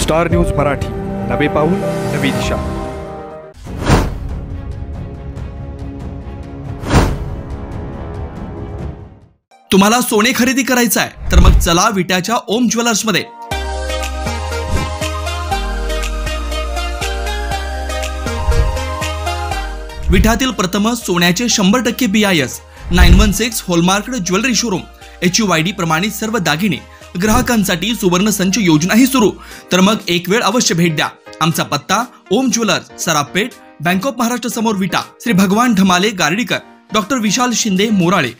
Star news Marathi, नवे पाऊल नवी दिशा। तुम्हाला सोने खरेदी करायचं आहे तर मग चला विट्याच्या ओम ज्वेलर्स मध्ये। विट्यातील प्रथम सोन्याचे 100% BIS 916 hallmark jewellery showroom, HUID प्रमाणित सर्व दागिने ग्राहकांसाठी सुवर्ण संच योजनाही सुरू। तर मग एक वेळ अवश्य भेट द्या। आमचा पत्ता ओम ज्वेलर्स, सराफपेठ, बँक ऑफ महाराष्ट्र समोर विटा, श्री भगवान ढमाले गार्डीकर, डॉक्टर विशाल शिंदे मोराळे।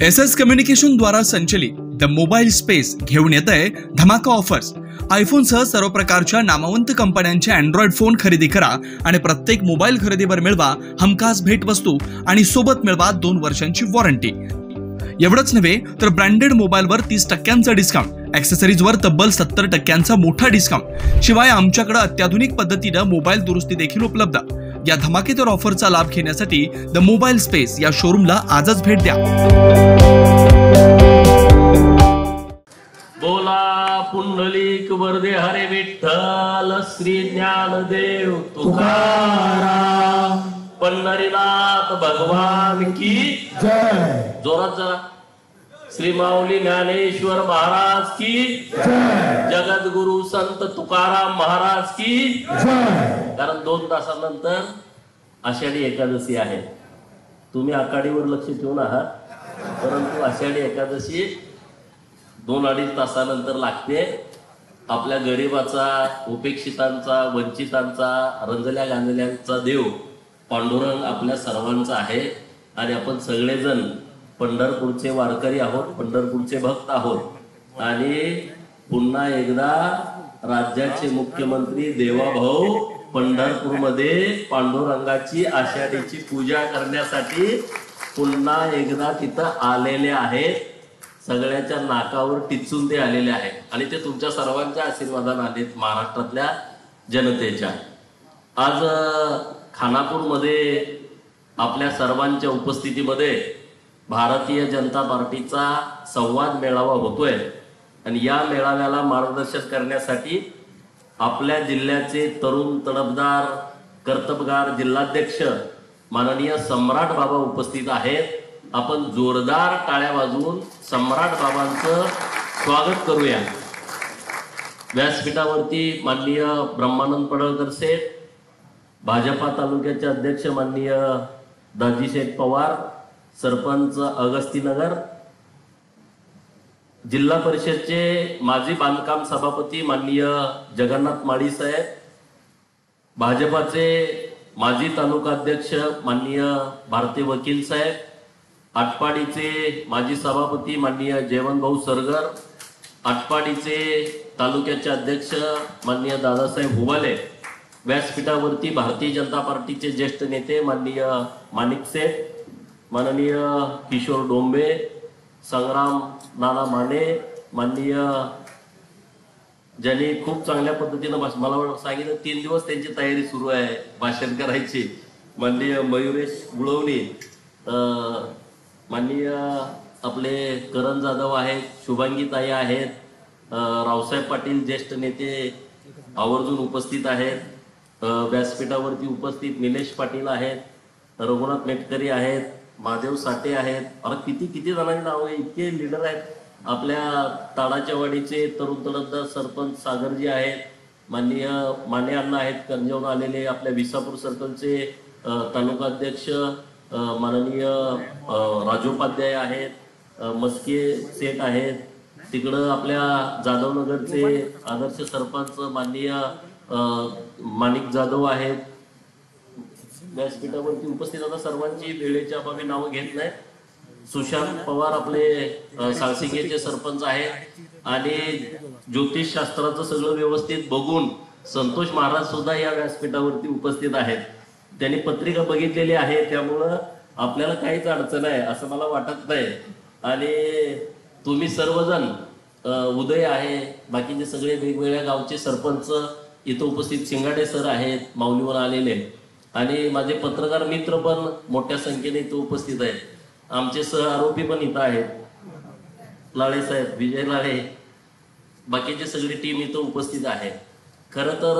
SS कम्युनिकेशन द्वारा संचलित द मोबाईल स्पेस घेऊन येत आहे धमाका ऑफर्स। आयफोन सह सर्व प्रकारच्या नामवंत कंपन्यांचे अँड्रॉइड फोन खरेदी करा आणि प्रत्येक मोबाईल खरेदीवर मिळवा हमखास भेटवस्तू आणि सोबत मिळवा 2 वर्षांची वॉरंटी। एवढंच नव्हे तर ब्रँडेड मोबाईलवर 30% डिस्काउंट, ॲक्सेसरीजवर तब्बल 70% मोठा डिस्काउंट। शिवाय आमच्याकडे अत्याधुनिक पद्धतीने मोबाईल दुरुस्ती देखील उपलब्ध। या धमाकेदार ऑफरचा लाभ घेण्यासाठी द मोबाईल स्पेस या शोरूमला आजच भेट द्या। बोला पुंडलिक वरदे हरे विठ्ठल श्री ज्ञानदेव तुकाराम, पंढरीनाथ भगवान की जय। जोरात जरा श्री माऊली ज्ञानेश्वर महाराज की जय, जगद्गुरु संत तुकाराम महाराज की जय। कारण 2 तासानंतर आषाढी एकादशी आहे। तुम्ही आखाडीवर लक्ष ठेवून आहात, परंतु आषाढी एकादशी 2-2.5 तासानंतर लागते। आपल्या गरिबाचा, उपेक्षितांचा, वंचितांचा, रंजल्या गांजल्यांचा देव पांडुरंग आपल्या सर्वांचा आहे आणि आपण सगळेजण पंढरपूरचे वारकरी आहोत, पंढरपूरचे भक्त आहोत। आणि पुन्हा एकदा राज्याचे मुख्यमंत्री देवाभाऊ पंढरपूरमध्ये पांडुरंगाची आषाढीची पूजा करण्यासाठी पुन्हा एकदा तिथं आलेले आहेत। सगळ्याच्या नाकावर टिचून ते आलेले आहेत आणि ते तुमच्या सर्वांच्या आशीर्वादाने आलेत, महाराष्ट्रातल्या जनतेच्या। आज खानापूरमध्ये आपल्या सर्वांच्या उपस्थितीमध्ये भारतीय जनता पार्टीचा संवाद मेळावा होतोय आणि या मेळाव्याला मार्गदर्शन करण्यासाठी आपल्या जिल्ह्याचे तरुण तडफदार कर्तबगार जिल्हाध्यक्ष माननीय सम्राट बाबा उपस्थित आहेत। आपण जोरदार टाळ्या वाजवून सम्राट बाबांचं स्वागत करूया। व्यासपीठावरती माननीय ब्रह्मानंद पडळकर सेठ, भाजपा तालुक्याचे अध्यक्ष माननीय दाजीशेठ पवार, सरपंच अगस्तीनगर, जिल्हा परिषदचे माजी बांधकाम सभापती माननीय जगन्नाथ माळी साहेब, भाजपाचे माजी तालुका अध्यक्ष माननीय भारती वकील साहेब, आटपाडीचे माजी सभापती माननीय जयवंत भाऊ सरगर, आटपाडीचे तालुक्याचे अध्यक्ष माननीय दादासाहेब हुवाले, व्यासपीठावरती भारतीय जनता पार्टीचे ज्येष्ठ नेते माननीय माणिक सेठ, माननीय किशोर डोंबे, संग्राम नाना माने, माननीय ज्यांनी खूप चांगल्या पद्धतीनं मला सांगितलं 3 दिवस त्यांची तयारी सुरू आहे भाषण करायची, माननीय मयुरेश गुळवणी, माननीय आपले करण जाधव आहेत, शुभांगी ताई आहेत, रावसाहेब पाटील ज्येष्ठ नेते आवर्जून उपस्थित आहेत। व्यासपीठावरती उपस्थित निलेश पाटील आहेत, रघुनाथ मेटकरी आहेत, महादेव साठे आहेत। अरे किती जणांची नाव आहे, इतके लीडर आहेत। आपल्या ताडाच्या वाडीचे तरुण तडफदार सरपंच सागरजी आहेत, माननीय माने अण्णा आहेत करंजवून आलेले, आपल्या विसापूर सर्कलचे तालुका अध्यक्ष माननीय राजोपाध्याय आहेत, मस्के सेठ आहेत, तिकडं आपल्या जाधवनगरचे आदर्श सरपंच माननीय माणिक जाधव आहेत। व्यासपीठावरती उपस्थित आता सर्वांची वेळेच्या अभावी नावं घेत नाही। सुशांत पवार आपले साळसिंगेचे सरपंच आहेत आणि ज्योतिष शास्त्राचं सगळं व्यवस्थित बघून संतोष महाराज सुद्धा या व्यासपीठावरती उपस्थित आहेत। त्यांनी पत्रिका बघितलेली आहे, त्यामुळं आपल्याला काहीच अडचण आहे असं मला वाटत नाही। आणि तुम्ही सर्वजण उदय आहे, बाकीचे सगळे वेगवेगळ्या गावचे सरपंच इथं उपस्थित, शिंगाडे सर आहेत माऊलीवर आलेले, आणि माझे पत्रकार मित्र पण मोठ्या संख्येने इथं उपस्थित आहेत। आमचे सह आरोपी पण इथं आहेत, लाळे साहेब, विजय लाळे, बाकीची सगळी टीम इथं उपस्थित आहे. खरं तर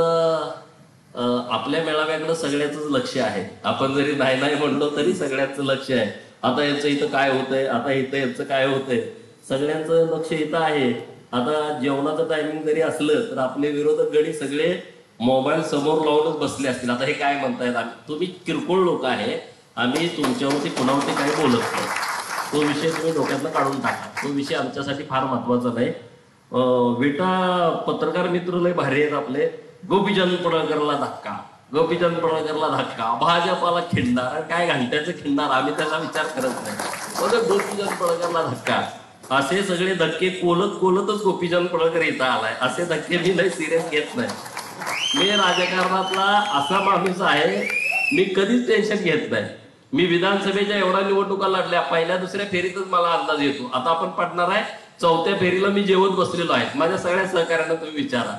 आपल्या मेळाव्याकडे सगळ्याच लक्ष आहे. आपण जरी नाही म्हणलो तरी सगळ्याच लक्ष आहे. आता यांचं इथं काय होतंय, आता इथं यांचं काय होतंय, सगळ्यांचं लक्ष इथं आहे. आता जेवणाचं टायमिंग जरी असलं तर आपले विरोधक गडी सगळे मोबाईल समोर लावूनच बसले असतील. आता हे काय म्हणतायत, तुम्ही किरकोळ लोक आहे, आम्ही तुमच्यावरती कुणावरती काही बोलत नाही. तो विषय तुम्ही डोक्यातनं काढून टाका. तो विषय आमच्यासाठी फार महत्वाचा नाही. विटा पत्रकार मित्र लय भारी आहेत आपले. गोपीचंद पडळकरला धक्का, गोपीचंद पडळकरला धक्का, भाजपाला खिंडार, काय घंट्याचं खिंडार, आम्ही त्याचा विचार करत नाही. गोपीचंद पडळकरला धक्का, असे सगळे धक्के कोलतच गोपीचंद पडळकर इथं आलाय. असे धक्के मी लय सिरियस घेत नाही. मी राजकारणातला असा माणूस आहे, मी कधीच टेन्शन घेत नाही. मी विधानसभेच्या एवढ्या निवडणुका लढल्या, पहिल्या दुसऱ्या फेरीतच मला अंदाज येतो. आता आपण पडणार आहे 4थ्या फेरीला मी जेवत बसलेलो आहे. माझ्या सगळ्या सहकार्यांना तुम्ही विचारा.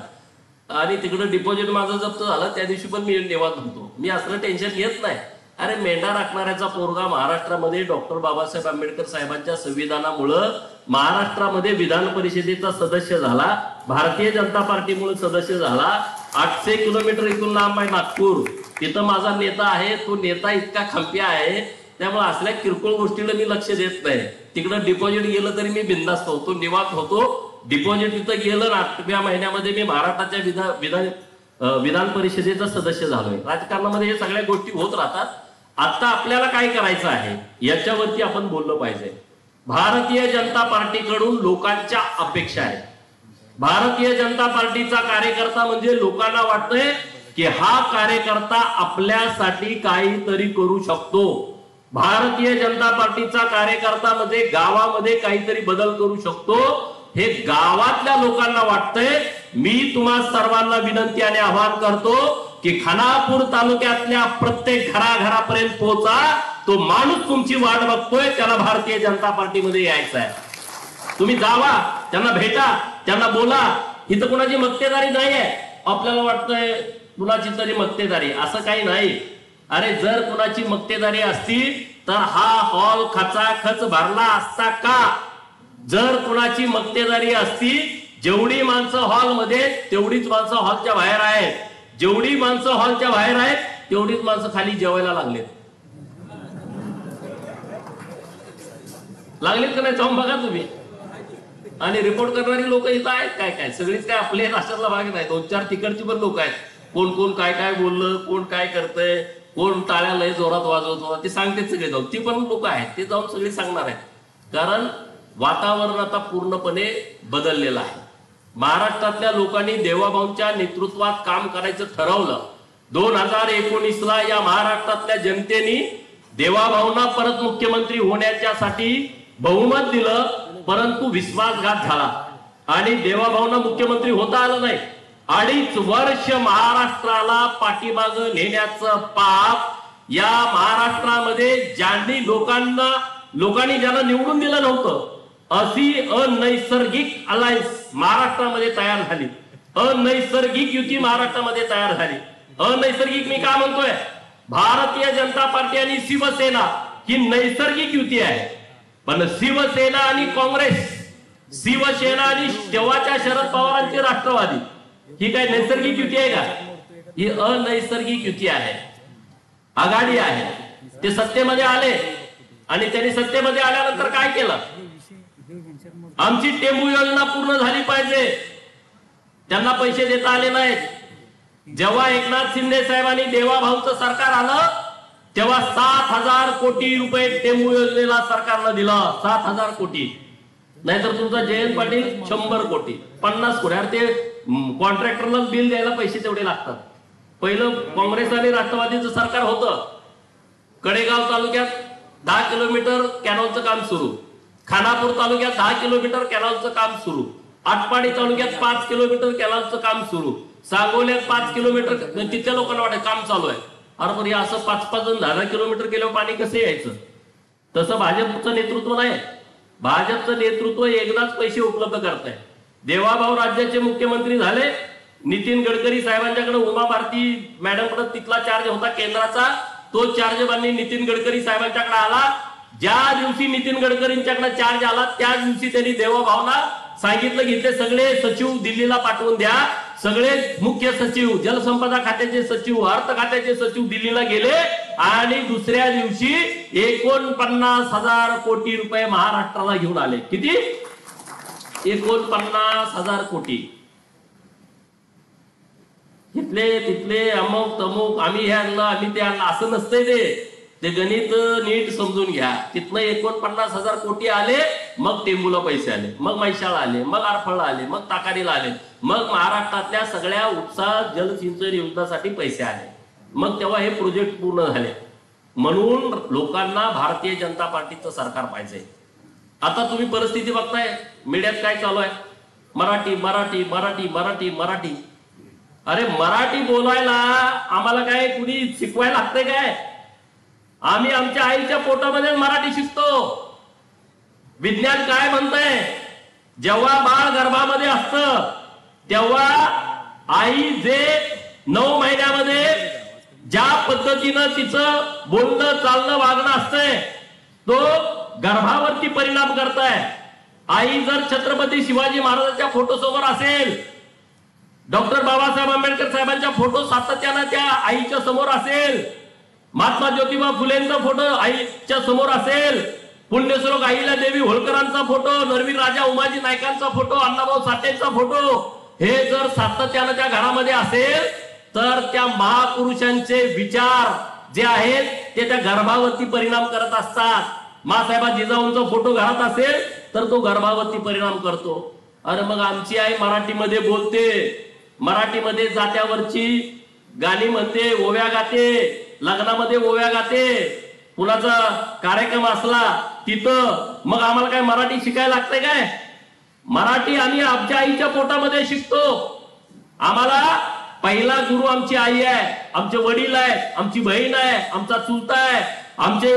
आणि तिकडं डिपॉझिट माझं जप्त झालं त्या दिवशी पण मी निवांत होतो. मी असलं टेन्शन घेत नाही. अरे मेंढा राखणाऱ्याचा पोरगा महाराष्ट्रामध्ये डॉक्टर बाबासाहेब आंबेडकर साहेबांच्या संविधानामुळं महाराष्ट्रामध्ये विधान परिषदेचा सदस्य झाला, भारतीय जनता पार्टीमुळे सदस्य झाला. 800 किलोमीटर इथून लांब आहे नागपूर, तिथं माझा नेता आहे. तो नेता इतका खंपी आहे, त्यामुळे असल्या किरकोळ गोष्टीला मी लक्ष देत नाही. तिकडं डिपॉझिट गेलं तरी मी बिंदास्त होतो, निवांत होतो. डिपॉझिट तिथं गेलं 8व्या महिन्यामध्ये मी महाराष्ट्राच्या विधान परिषदेचा सदस्य झालोय. राजकारणामध्ये हे सगळ्या गोष्टी होत राहतात. आता आपल्याला काय करायचं आहे याच्यावरती आपण बोललं पाहिजे. भारतीय जनता पार्टीकडून लोकांच्या अपेक्षा आहेत. भारतीय जनता पार्टीचा कार्यकर्ता म्हणजे लोकांना वाटतंय की हा कार्यकर्ता आपल्यासाठी काहीतरी करू शकतो. भारतीय जनता पार्टीचा कार्यकर्ता म्हणजे गावामध्ये काहीतरी बदल करू शकतो, हे गावातल्या लोकांना वाटतंय. मी तुम्हा सर्वांना विनंती आणि आवाहन करतो की खानापूर तालुक्यातल्या प्रत्येक घराघरापर्यंत पोहोचा. तो माणूस तुमची वाट बघतोय, त्याला भारतीय जनता पार्टीमध्ये यायचं आहे. तुम्ही जावा, त्यांना भेटा, त्यांना बोला. इथं कुणाची मक्तेदारी नाही आहे. आपल्याला वाटतंय कुणाची तरी मक्तेदारी, असं काही नाही. अरे जर कुणाची मक्तेदारी असती तर हा हॉल खचाखच भरला असता का? जर कुणाची मक्तेदारी असती, जेवढी माणसं हॉलमध्ये तेवढीच माणसं हॉलच्या बाहेर आहेत, जेवढी माणसं हॉलच्या बाहेर आहेत तेवढीच माणसं खाली जेवायला लागलेत का नाही जाऊन बघा तुम्ही. आणि रिपोर्ट करणारी लोक इथं आहेत काय काय, सगळीच काय आपले राष्ट्रातला भाग नाही. 2-4 तिकडची पण लोक आहेत. कोण काय काय बोललं, कोण काय करतंय, कोण टाळ्या लय जोरात वाजवतो, ते सांगते सगळे जाऊन. ती पण लोक आहेत, ते जाऊन सगळे सांगणार आहेत. कारण वातावरण आता पूर्णपणे बदललेलं आहे. महाराष्ट्रातल्या लोकांनी देवाभाऊंच्या नेतृत्वात काम करायचं ठरवलं. 2019ला या महाराष्ट्रातल्या जनतेने देवाभाऊंना परत मुख्यमंत्री होण्याच्यासाठी बहुमत दिलं, परंतु विश्वासघात झाला आणि देवाभाऊंना मुख्यमंत्री होता आलं नाही. 2.5 वर्ष महाराष्ट्राला पाठीमाग नेण्याचं पाप या महाराष्ट्रामध्ये ज्यांनी लोकांनी ज्यांना निवडून दिलं नव्हतं, अशी अनैसर्गिक अलायन्स महाराष्ट्रामध्ये तयार झाली. अनैसर्गिक युती महाराष्ट्रामध्ये तयार झाली. अनैसर्गिक मी का म्हणतोय? भारतीय जनता पार्टी आणि शिवसेना ही नैसर्गिक युती आहे. पण शिवसेना आणि काँग्रेस, शिवसेना आणि तेव्हाच्या शरद पवारांची राष्ट्रवादी, ही काय नैसर्गिक युती आहे का? ही अनैसर्गिक युती आहे, आघाडी आहे. ते सत्तेमध्ये आले आणि त्यांनी सत्तेमध्ये आल्यानंतर काय केलं? आमची टेंबू योजना पूर्ण झाली पाहिजे, त्यांना पैसे देता आले नाहीत. जेव्हा एकनाथ शिंदे साहेबांनी देवाभाऊचं सरकार आलं तेव्हा 7,000 कोटी रुपये टेंबू योजनेला सरकारनं दिलं. 7,000 कोटी. नाहीतर तुमचा जयंत पाटील 100 कोटी, 50 कोटी. अरे ते कॉन्ट्रॅक्टरला बिल द्यायला पैसे तेवढे लागतात. पहिलं काँग्रेस आणि राष्ट्रवादीचं सरकार होतं. कडेगाव तालुक्यात 10 किलोमीटर कॅनॉलचं काम सुरू, खानापूर तालुक्यात 10 किलोमीटर कॅनॉलचं काम सुरू, आटपाडी तालुक्यात 5 किलोमीटर कॅनॉलचं काम सुरू, सांगोल्यात 5 किलोमीटर. तिथल्या लोकांना वाटत काम चालू आहे. अरे पण असं 5-5 जण 10 किलोमीटर केल्यावर पाणी कसं यायचं? तसं भाजपचं नेतृत्व नाही. भाजपचं नेतृत्व एकदाच पैसे उपलब्ध करत आहे. देवाभाऊ राज्याचे मुख्यमंत्री झाले. नितीन गडकरी साहेबांच्याकडे उमा भारती मॅडमकडे तिथला चार्ज होता केंद्राचा. तो चार्ज बांधणी नितीन गडकरी साहेबांच्याकडे आला. ज्या दिवशी नितीन गडकरींच्याकडे चार्ज आला त्याच दिवशी त्यांनी देवाभाऊला सांगितलं की ते सगळे सचिव दिल्लीला पाठवून द्या. सगळे मुख्य सचिव, जलसंपदा खात्याचे सचिव, अर्थ खात्याचे सचिव दिल्लीला गेले आणि दुसऱ्या दिवशी 49,000 कोटी रुपये महाराष्ट्राला घेऊन आले. किती? 49,000 कोटी. तिथले तिथले अमुक तमुक, आम्ही हे आणलं, आम्ही ते आणलं, असं नसतंय. ते गणित नीट समजून घ्या. तिथनं 49,000 कोटी आले, मग टेंबूला पैसे आले, मग म्हैसाळ आले, मग आरफळला आले, मग ताकारीला आले, मग महाराष्ट्रातल्या सगळ्या उपसा जलसिंचन योजनासाठी पैसे आले, मग तेव्हा हे प्रोजेक्ट पूर्ण झाले. म्हणून लोकांना भारतीय जनता पार्टीचं सरकार पाहिजे. आता तुम्ही परिस्थिती बघताय, मीडियात काय चालू आहे? मराठी मराठी मराठी मराठी मराठी. अरे मराठी बोलायला आम्हाला काय कुणी शिकवायला लागतंय काय? आम्ही आमच्या आईच्या पोटामध्ये मराठी शिकतो. विज्ञान काय म्हणतंय? जेव्हा बाळ गर्भामध्ये असतं तेव्हा आई जे 9 महिन्यामध्ये ज्या पद्धतीनं तिचं बोलणं चालणं वागणं असतंय तो गर्भावरती परिणाम करताय. आई जर छत्रपती शिवाजी महाराजांच्या फोटो समोर असेल, डॉक्टर बाबासाहेब आंबेडकर साहेबांच्या फोटो सातत्यानं त्या आईच्या समोर असेल, महात्मा ज्योतिबा फुलेंचा फोटो आईच्या समोर असेल, पुण्यश्लोक आईला देवी होळकरांचा फोटो, नरवीर राजा उमाजी नायकांचा फोटो, अण्णाभाऊ साठेंचा फोटो, हे जर सातत्यानं त्या घरामध्ये असेल तर त्या महापुरुषांचे विचार जे आहेत ते त्या गर्भावरती परिणाम करत असतात. मासाहेबा जिजाऊंचा फोटो घरात असेल तर तो गर्भावरती परिणाम करतो. अरे मग आमची आई मराठीमध्ये बोलते, मराठीमध्ये जात्यावरची गाणी म्हणते, ओव्या गाते, लग्नामध्ये ओव्या गाते, कुणाचा कार्यक्रम असला तिथं, मग आम्हाला काय मराठी शिकायला लागतंय काय? मराठी आम्ही आमच्या आईच्या पोटामध्ये शिकतो. आम्हाला पहिला गुरु आमची आई आहे, आमचे वडील आहेत, आमची बहीण आहे, आमचा चुलता आहे, आमचे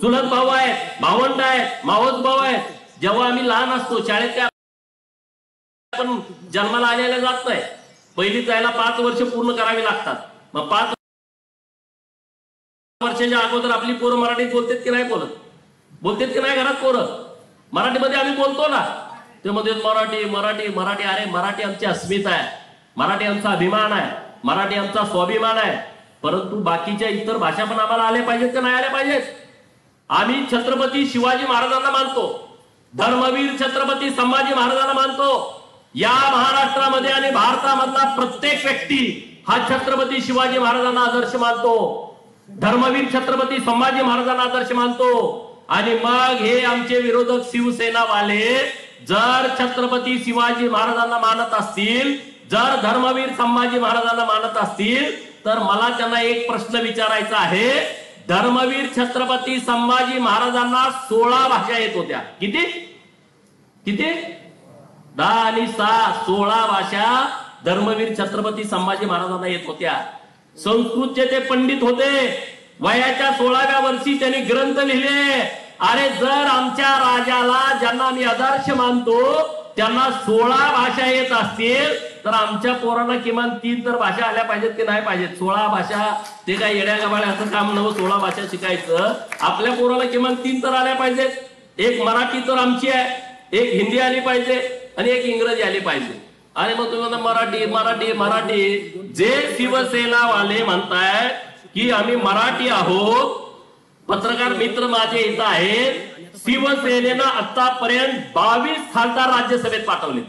चुलत भाऊ आहेत, भावंड आहेत, मावस भाऊ आहेत. जेव्हा आम्ही लहान असतो शाळेत काय पण जन्माला आलेला जात नाही. पहिली जायला 5 वर्ष पूर्ण करावी लागतात. मग 5 वर्षाच्या अगोदर आपली पोरं मराठीत बोलतात की नाही बोलत? बोलतात की नाही घरात पोरं? मराठीमध्ये आम्ही बोलतो ना. ते मध्ये मराठी मराठी मराठी. अरे मराठी आमची अस्मिता आहे, मराठी आमचा अभिमान आहे, मराठी आमचा स्वाभिमान आहे. परंतु बाकीच्या इतर भाषा पण आम्हाला आल्या पाहिजेत का नाही आल्या पाहिजेत? आम्ही छत्रपती शिवाजी महाराजांना मानतो, धर्मवीर छत्रपती संभाजी महाराजांना मानतो. या महाराष्ट्रामध्ये आणि भारतामधला प्रत्येक व्यक्ती हा छत्रपती शिवाजी महाराजांना आदर्श मानतो, धर्मवीर छत्रपती संभाजी महाराजांना आदर्श मानतो. आणि मग हे आमचे विरोधक शिवसेनावाले जर छत्रपती शिवाजी महाराजांना मानत असतील, जर धर्मवीर संभाजी महाराजांना मानत असतील, तर मला त्यांना एक प्रश्न विचारायचा आहे. धर्मवीर छत्रपती संभाजी महाराजांना 16 भाषा येत होत्या. किती किती? 10 आणि 6 16 भाषा धर्मवीर छत्रपती संभाजी महाराजांना येत होत्या. संस्कृतचे ते पंडित होते. वयाच्या 16व्या वर्षी त्यांनी ग्रंथ लिहिले. अरे जर आमच्या राजाला, ज्यांना मी आदर्श मानतो, त्यांना 16 भाषा येत असतील तर आमच्या पोरांना किमान 3 तर भाषा आल्या पाहिजेत की नाही पाहिजेत? 16 भाषा ते काय येड्या गबाळ्या असं काम नव्हतं 16 भाषा शिकायचं. आपल्या पोराला किमान 3 तर आल्या पाहिजेत. एक मराठी तर आमची आहे, एक हिंदी आली पाहिजे आणि एक इंग्रजी आली पाहिजे. आणि मग तुम्ही म्हणता मराठी मराठी मराठी. जे शिवसेनावाले म्हणताय की आम्ही मराठी आहोत, पत्रकार मित्र माझे इथं आहेत, शिवसेनेनं आतापर्यंत 22 खासदार राज्यसभेत पाठवले.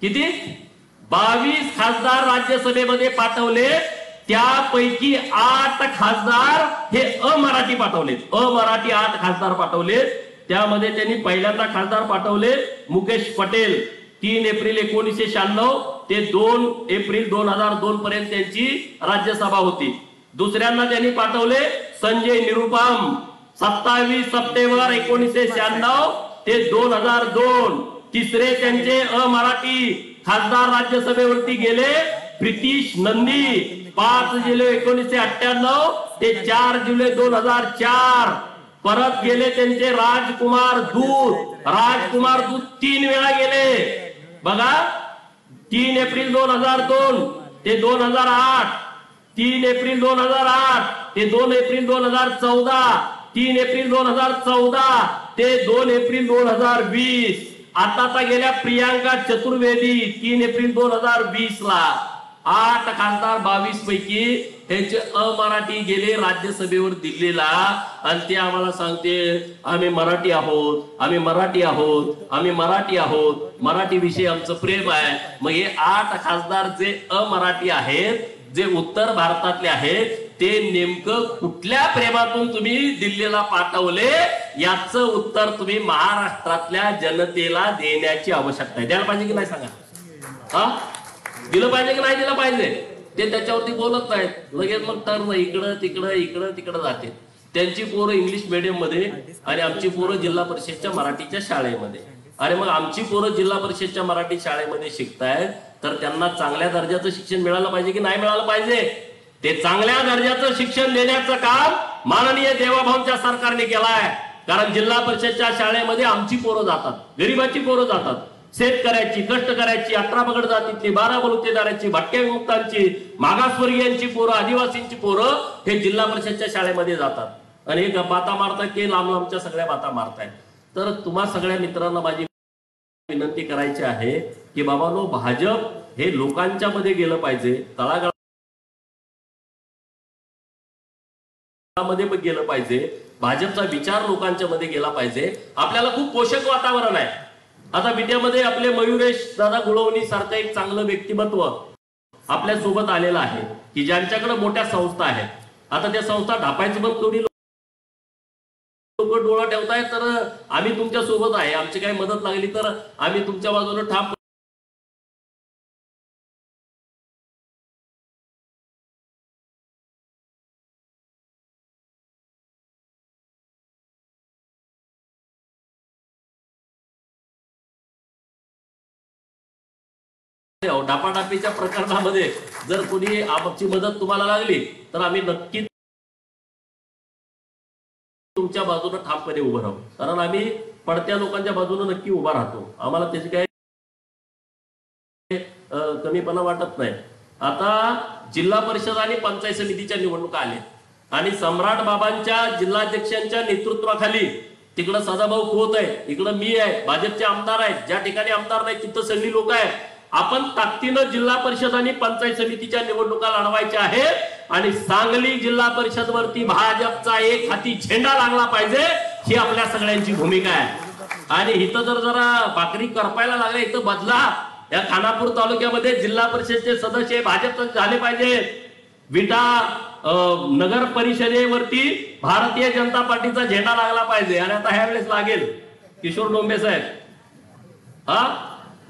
किती? 22 खासदार राज्यसभेमध्ये पाठवले. त्यापैकी 8 खासदार हे अमराठी पाठवले. अमराठी 8 खासदार पाठवले. त्यामध्ये त्यांनी पहिल्यांदा खासदार पाठवले मुकेश पटेल. 3 एप्रिल 1996 ते 2 एप्रिल 2002 पर्यंत त्यांची राज्यसभा होती. दुसऱ्यांदा त्यांनी पाठवले संजय निरुपम. 27 सप्टेंबर 1996 ते 2002. तिसरे त्यांचे अमराठी खासदार राज्यसभेवरती गेले प्रितीश नंदी. 5 जुलै 1998 ते 4 जुलै 2004. परत गेले त्यांचे राजकुमार दूत. राजकुमार दूत 3 वेळा गेले बघा. 3 एप्रिल 2002 ते 2008. 3 एप्रिल 2008 ते 2 एप्रिल 2014, 3 एप्रिल 2014 ते 2 एप्रिल 2020. आता गेल्या प्रियांका चतुर्वेदी 3 एप्रिल 2020 ला 8 खासदार 22 पैकी त्यांचे अमराठी गेले राज्यसभेवर दिल्लीला, आणि ते आम्हाला सांगते आम्ही मराठी आहोत, आम्ही मराठी आहोत, आम्ही मराठी आहोत, मराठी विषयी आमचं प्रेम आहे. मग हे 8 खासदार जे अमराठी आहेत, जे उत्तर भारतातले आहेत, ते नेमकं कुठल्या प्रेमातून तुम्ही दिल्लीला पाठवले याचं उत्तर तुम्ही महाराष्ट्रातल्या जनतेला देण्याची आवश्यकता आहे. द्यायला पाहिजे की नाही सांगा? हा, दिलं पाहिजे की नाही दिलं पाहिजे? ते त्याच्यावरती बोलत नाहीत. लगेच मग टर्न इकडं तिकडं इकडं तिकडं जाते. त्यांची पोरं इंग्लिश मीडियम मध्ये आणि आमची पोरं जिल्हा परिषदच्या मराठीच्या शाळेमध्ये. अरे मग आमची पोरं जिल्हा परिषदच्या मराठी शाळेमध्ये शिकतायत, तर त्यांना चांगल्या दर्जाचं शिक्षण मिळालं पाहिजे की नाही मिळालं पाहिजे? ते चांगल्या दर्जाचं शिक्षण देण्याचं काम माननीय देवाभाऊंच्या सरकारने केलाय. कारण जिल्हा परिषदच्या शाळेमध्ये आमची पोरं जातात, गरिबाची पोरं जातात, शेतकऱ्याची, कष्टकऱ्याची, 18 पगड जातीतली, 12 बलुतेदारांची, भटक्या विमुक्तांची, मागासवर्गीयांची पोरं, आदिवासींची पोरं हे जिल्हा परिषदच्या शाळेमध्ये जातात. आणि हे बाता मारतात की लांब लांबच्या सगळ्या बाता मारतायत. तर तुम्हा सगळ्या मित्रांना माझी विनंती करायची आहे की बाबांनो, भाजप हे लोकांच्या मध्ये गेलं पाहिजे, तळागाळामध्ये गेलं पाहिजे. भाजपचा विचार लोकांच्या मध्ये गेला पाहिजे. आपल्याला खूप पोषक वातावरण आहे. आता विद्यामध्ये आपले मयुरेश दादा गुळवणी सारखं एक चांगलं व्यक्तिमत्व आपल्या सोबत आलेलं आहे की ज्यांच्याकडे मोठ्या संस्था आहेत. आता त्या संस्था ढापायचं पण थोडी लोक डोळा ठेवतायत, तर आम्ही तुमच्या सोबत आहे, आमची काही मदत लागली तर आम्ही तुमच्या बाजूने ठाम. डापाडापीच्या प्रकरणामध्ये जर कोणी आमची मदत तुम्हाला लागली तर आम्ही नक्की तुमच्या बाजूने ठामपणे उभं राहू. कारण आम्ही पडत्या लोकांच्या बाजूने नक्की उभा राहतो. आम्हाला त्याची काही कमीपणा वाटत नाही. आता जिल्हा परिषद आणि पंचायत समितीच्या निवडणुका आल्या आणि सम्राट बाबांच्या जिल्हाध्यक्षांच्या नेतृत्वाखाली तिकडं सदाभाऊ खोत आहे, इकडं मी आहे, भाजपचे आमदार आहेत. ज्या ठिकाणी आमदार नाही तिथं सगळी लोक आहेत. आपण ताकदीनं जिल्हा परिषद आणि पंचायत समितीच्या निवडणुका लढवायच्या आहेत आणि सांगली जिल्हा परिषद वरती भाजपचा एक हाती झेंडा लागला पाहिजे, ही आपल्या सगळ्यांची भूमिका आहे. आणि इथं जरा भाकरी करपायला लागले, इथं बदला. या खानापूर तालुक्यामध्ये जिल्हा परिषदचे सदस्य भाजपचे झाले पाहिजे. विटा नगर परिषदेवरती भारतीय जनता पार्टीचा झेंडा लागला पाहिजे. आणि आता ह्या वेळेस लागेल किशोर डोंबे साहेब. हा,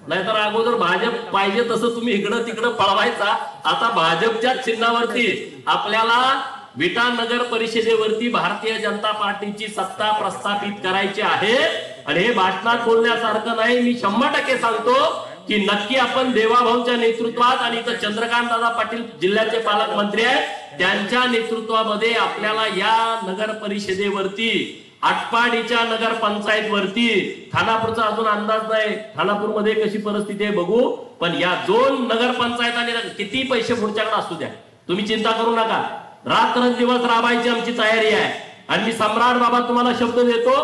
नाहीतर अगोदर भाजप पाहिजे तसं तुम्ही इकडं तिकडं पळवायचा. आता भाजपच्या चिन्हावरती आपल्याला विटा नगर परिषदेवरती भारतीय जनता पार्टीची सत्ता प्रस्थापित करायची आहे. आणि हे भाषणात बोलण्यासारखं नाही. मी 100% सांगतो की नक्की आपण देवाभाऊंच्या नेतृत्वात आणि इथं चंद्रकांत दादा पाटील जिल्ह्याचे पालकमंत्री आहेत, त्यांच्या नेतृत्वामध्ये आपल्याला या नगर परिषदेवरती, आटपाडीच्या नगर पंचायत वरती, खानापूरचा अजून अंदाज नाही, खानापूरमध्ये कशी परिस्थिती आहे बघू, पण या 2 नगर पंचायत आणि किती पैसे पुढच्याकडे असू द्या, तुम्ही चिंता करू नका. रात्रंदिवस राबायची आमची तयारी आहे. आणि मी सम्राट बाबा तुम्हाला शब्द देतो,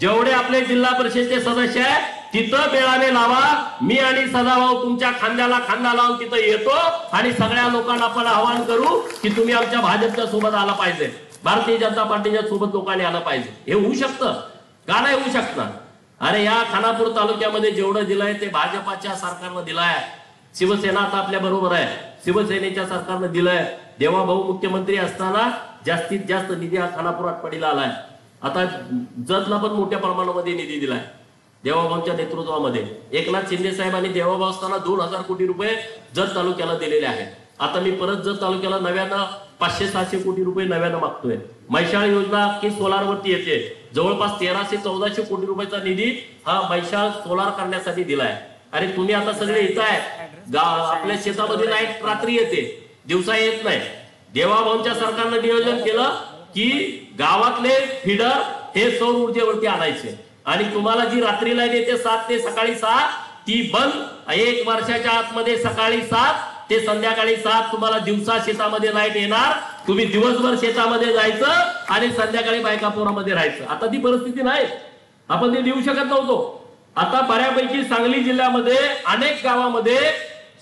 जेवढे आपले जिल्हा परिषदेचे सदस्य आहे तिथं बेळाने लावा. मी आणि सदाभाऊ तुमच्या खांद्याला खांदा लावून तिथं येतो आणि सगळ्या लोकांना आपण आवाहन करू की तुम्ही आमच्या भाजपच्या सोबत आला पाहिजे, भारतीय जनता पार्टीच्या सोबत लोकांनी आलं पाहिजे. हे होऊ शकतं का? नाही होऊ शकतं. अरे या खानापूर तालुक्यामध्ये जेवढं दिलंय ते भाजपाच्या सरकारनं दिलंय. शिवसेना आता आपल्या बरोबर आहे, शिवसेनेच्या सरकारनं दिलंय. देवाभाऊ मुख्यमंत्री असताना जास्तीत जास्त निधी हा खानापूर आटपाडीला आलाय. आता जतला पण मोठ्या प्रमाणामध्ये निधी दिलाय देवाभाऊंच्या नेतृत्वामध्ये. एकनाथ शिंदे साहेब आणि देवाभाऊ असताना 2000 कोटी रुपये जत तालुक्याला दिलेले आहेत. आता मी परत जत तालुक्याला नव्यानं 500-600 कोटी रुपये नव्यानं मागतोय. मैशाळ योजना की सोलार वरती येते, जवळपास 1300-1400 कोटी रुपयाचा निधी हा मैशाळ सोलार करण्यासाठी दिलाय. आणि तुम्ही आता सगळे येत आहे, आपल्या शेतामध्ये लाईट रात्री येते, दिवसा येत नाही. देवाभाऊंच्या सरकारनं नियोजन केलं की गावातले फीडर हे सौर ऊर्जेवरती आणायचे आणि तुम्हाला जी रात्री लाईट येते 7 ते सकाळी 6 ती बंद. 1 वर्षाच्या आतमध्ये सकाळी 7 ते संध्याकाळी 7 तुम्हाला दिवसा शेतामध्ये लाईट येणार, तुम्ही दिवसभर शेतामध्ये जायचं आणि संध्याकाळी बायका पोरामध्ये राहायचं. आता ती परिस्थिती नाही, आपण ते देऊ शकत नव्हतो. आता बऱ्यापैकी सांगली जिल्ह्यामध्ये अनेक गावामध्ये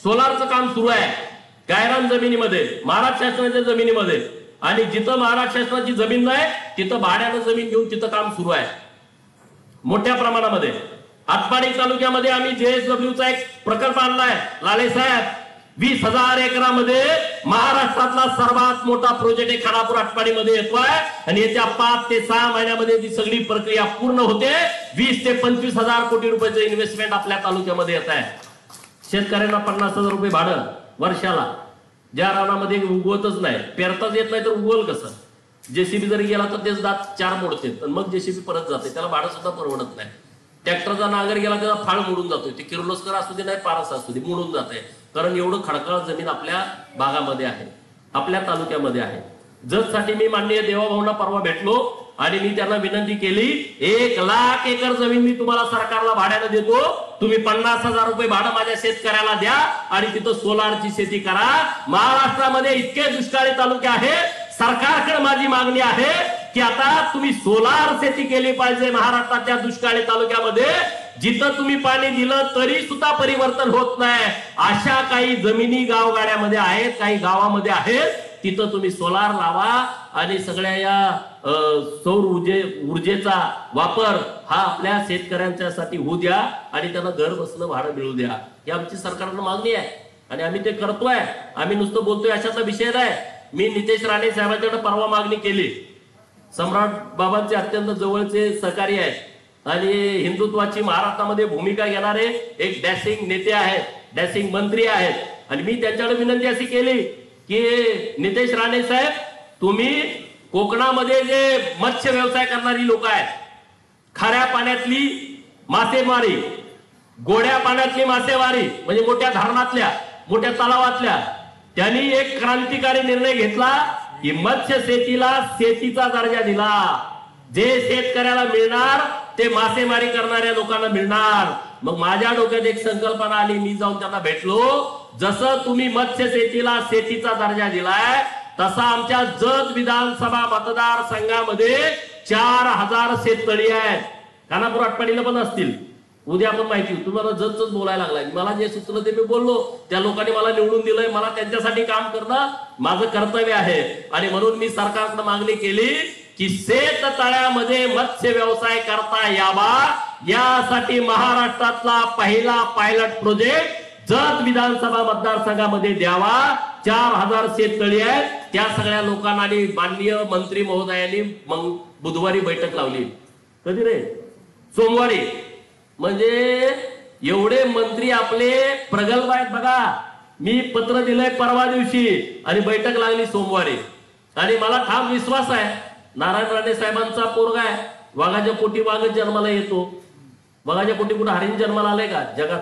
सोलारचं काम सुरू आहे, गायरान जमिनीमध्ये, महाराष्ट्र शासनाच्या जमिनीमध्ये. आणि जिथं महाराष्ट्र शासनाची जमीन नाही तिथं भाड्यानं जमीन घेऊन तिथं काम सुरू आहे मोठ्या प्रमाणामध्ये. आटपाडी तालुक्यामध्ये आम्ही JSWचा एक प्रकल्प आणलाय लाले साहेब. 20,000 एकरामध्ये महाराष्ट्रातला सर्वात मोठा प्रोजेक्ट आहे खानापूर आटपाडीमध्ये येतोय आणि येत्या 5 ते 6 महिन्यामध्ये ती सगळी प्रक्रिया पूर्ण होते. 20 ते 25,000 कोटी रुपयाचं इन्व्हेस्टमेंट आपल्या तालुक्यामध्ये येत आहे. शेतकऱ्यांना 50,000 रुपये भाडं वर्षाला, ज्या रानामध्ये उगवतच नाही, पेरताच येत नाही तर उगवल कसं? JCB जरी गेला तर तेच दात 4 मोडते आणि मग JCB परत जाते, त्याला भाडं सुद्धा परवडत नाही. ट्रॅक्टरचा नांगर गेला त्याचा फाळ मोडून जातोय, ते किर्लोस्कर असू दे नाही पारस असू दे मोडून जाते, कारण एवढं खडकाळ जमीन आपल्या भागामध्ये आहे, आपल्या तालुक्यामध्ये आहे. जतसाठी मी माननीय देवाभाऊंना परवा भेटलो आणि मी त्यांना विनंती केली, 1 लाख एकर जमीन मी तुम्हाला सरकारला भाड्यानं देतो, तुम्ही 50,000 रुपये भाडं माझ्या शेतकऱ्याला द्या आणि तिथं सोलारची शेती करा. महाराष्ट्रामध्ये इतके दुष्काळी तालुके आहेत, सरकारकडे माझी मागणी आहे की आता तुम्ही सोलार शेती केली पाहिजे महाराष्ट्राच्या दुष्काळी तालुक्यामध्ये. जिथं तुम्ही पाणी दिलं तरी सुद्धा परिवर्तन होत नाही अशा काही जमिनी गावगाड्यामध्ये आहेत, काही गावामध्ये आहेत, तिथं तुम्ही सोलार लावा आणि सगळ्या या सौर ऊर्जेचा वापर हा आपल्या शेतकऱ्यांच्यासाठी होऊ द्या आणि त्यांना घर बसणं भाडं मिळू द्या. ही आमची सरकारनं मागणी आहे आणि आम्ही ते करतोय. आम्ही नुसतं बोलतोय अशाचा विषय नाही. मी नितेश राणे साहेबांच्याकडे परवा मागणी केली. सम्राट बाबांचे अत्यंत जवळचे सहकारी आहेत आणि हिंदुत्वाची महाराष्ट्रामध्ये भूमिका घेणारे एक डॅशिंग नेते आहेत, डॅशिंग मंत्री आहेत. आणि मी त्यांच्याकडे विनंती अशी केली की नितेश राणे साहेब, तुम्ही कोकणामध्ये जे मत्स्य व्यवसाय करणारी लोक आहेत, खाऱ्या पाण्यातली मासेमारी, गोड्या पाण्यातली मासेमारी म्हणजे मोठ्या धरणातल्या, मोठ्या तलावातल्या, त्यांनी एक क्रांतिकारी निर्णय घेतला की मत्स्य शेतीला शेतीचा दर्जा दिला. जे शेतकऱ्याला मिळणार ते मासेमारी करणाऱ्या लोकांना मिळणार. मग माझ्या डोक्यात एक संकल्पना आली, मी जाऊन त्यांना भेटलो. जसं तुम्ही मत्स्य शेतीला शेतीचा दर्जा दिलाय तसा आमच्या जत विधानसभा मतदारसंघामध्ये 4,000 शेततळी आहेत. खानापूर आटपाडीला पण असतील. उद्या आपण माहिती, तुम्हाला जतच बोलायला लागलाय. मला जे सुचलं ते मी बोललो. त्या लोकांनी मला निवडून दिलंय, मला त्यांच्यासाठी काम करणं माझं कर्तव्य आहे. आणि म्हणून मी सरकारकडे मागणी केली की शेत तळ्यामध्ये मत्स्य व्यवसाय करता यावा, यासाठी महाराष्ट्रातला पहिला पायलट प्रोजेक्ट जत विधानसभा मतदारसंघामध्ये द्यावा. 4,000 शेततळी आहेत. त्या सगळ्या लोकांना आणि माननीय मंत्री महोदयांनी मग बुधवारी बैठक लावली. कधी रे? सोमवारी. म्हणजे एवढे मंत्री आपले प्रगल्भ आहेत बघा. मी पत्र दिलंय परवा दिवशी आणि बैठक लागली सोमवारी. आणि मला ठाम विश्वास आहे नारायण राणे साहेबांचा पोरगा आहे, वाघाच्या पोटी वाघच जन्माला येतो. वाघाच्या पोटी कुठे हरिण जन्माला आलाय का जगात?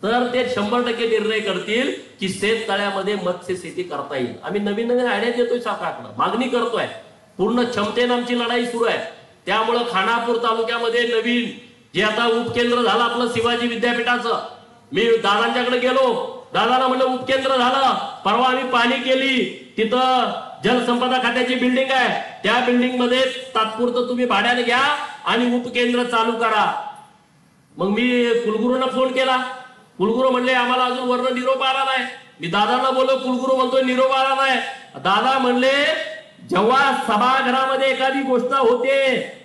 तर ते 100% निर्णय करतील की शेत तळ्यामध्ये मत्स्य शेती करता येईल. आम्ही नवीन नवीन आयडिया देतोय सरकारकडे, मागणी करतोय. पूर्ण क्षमतेने आमची लढाई सुरू आहे. त्यामुळं खानापूर तालुक्यामध्ये नवीन जे आता उपकेंद्र झालं आपलं शिवाजी विद्यापीठाचं, मी दादांच्याकडे गेलो. दादाला म्हणलं उपकेंद्र झालं. परवा आम्ही पाणी केली, तिथं जलसंपदा खात्याची बिल्डिंग आहे. त्या बिल्डिंग मध्ये तात्पुरतं तुम्ही भाड्याने घ्या आणि उपकेंद्र चालू करा. मग मी कुलगुरूंना फोन केला. कुलगुरू म्हणले आम्हाला अजून वर्ण निरोप आला नाही. मी दादांना बोललो, कुलगुरू म्हणतोय निरोप आला नाही. दादा म्हणले जेव्हा सभागृहामध्ये एखादी गोष्ट होते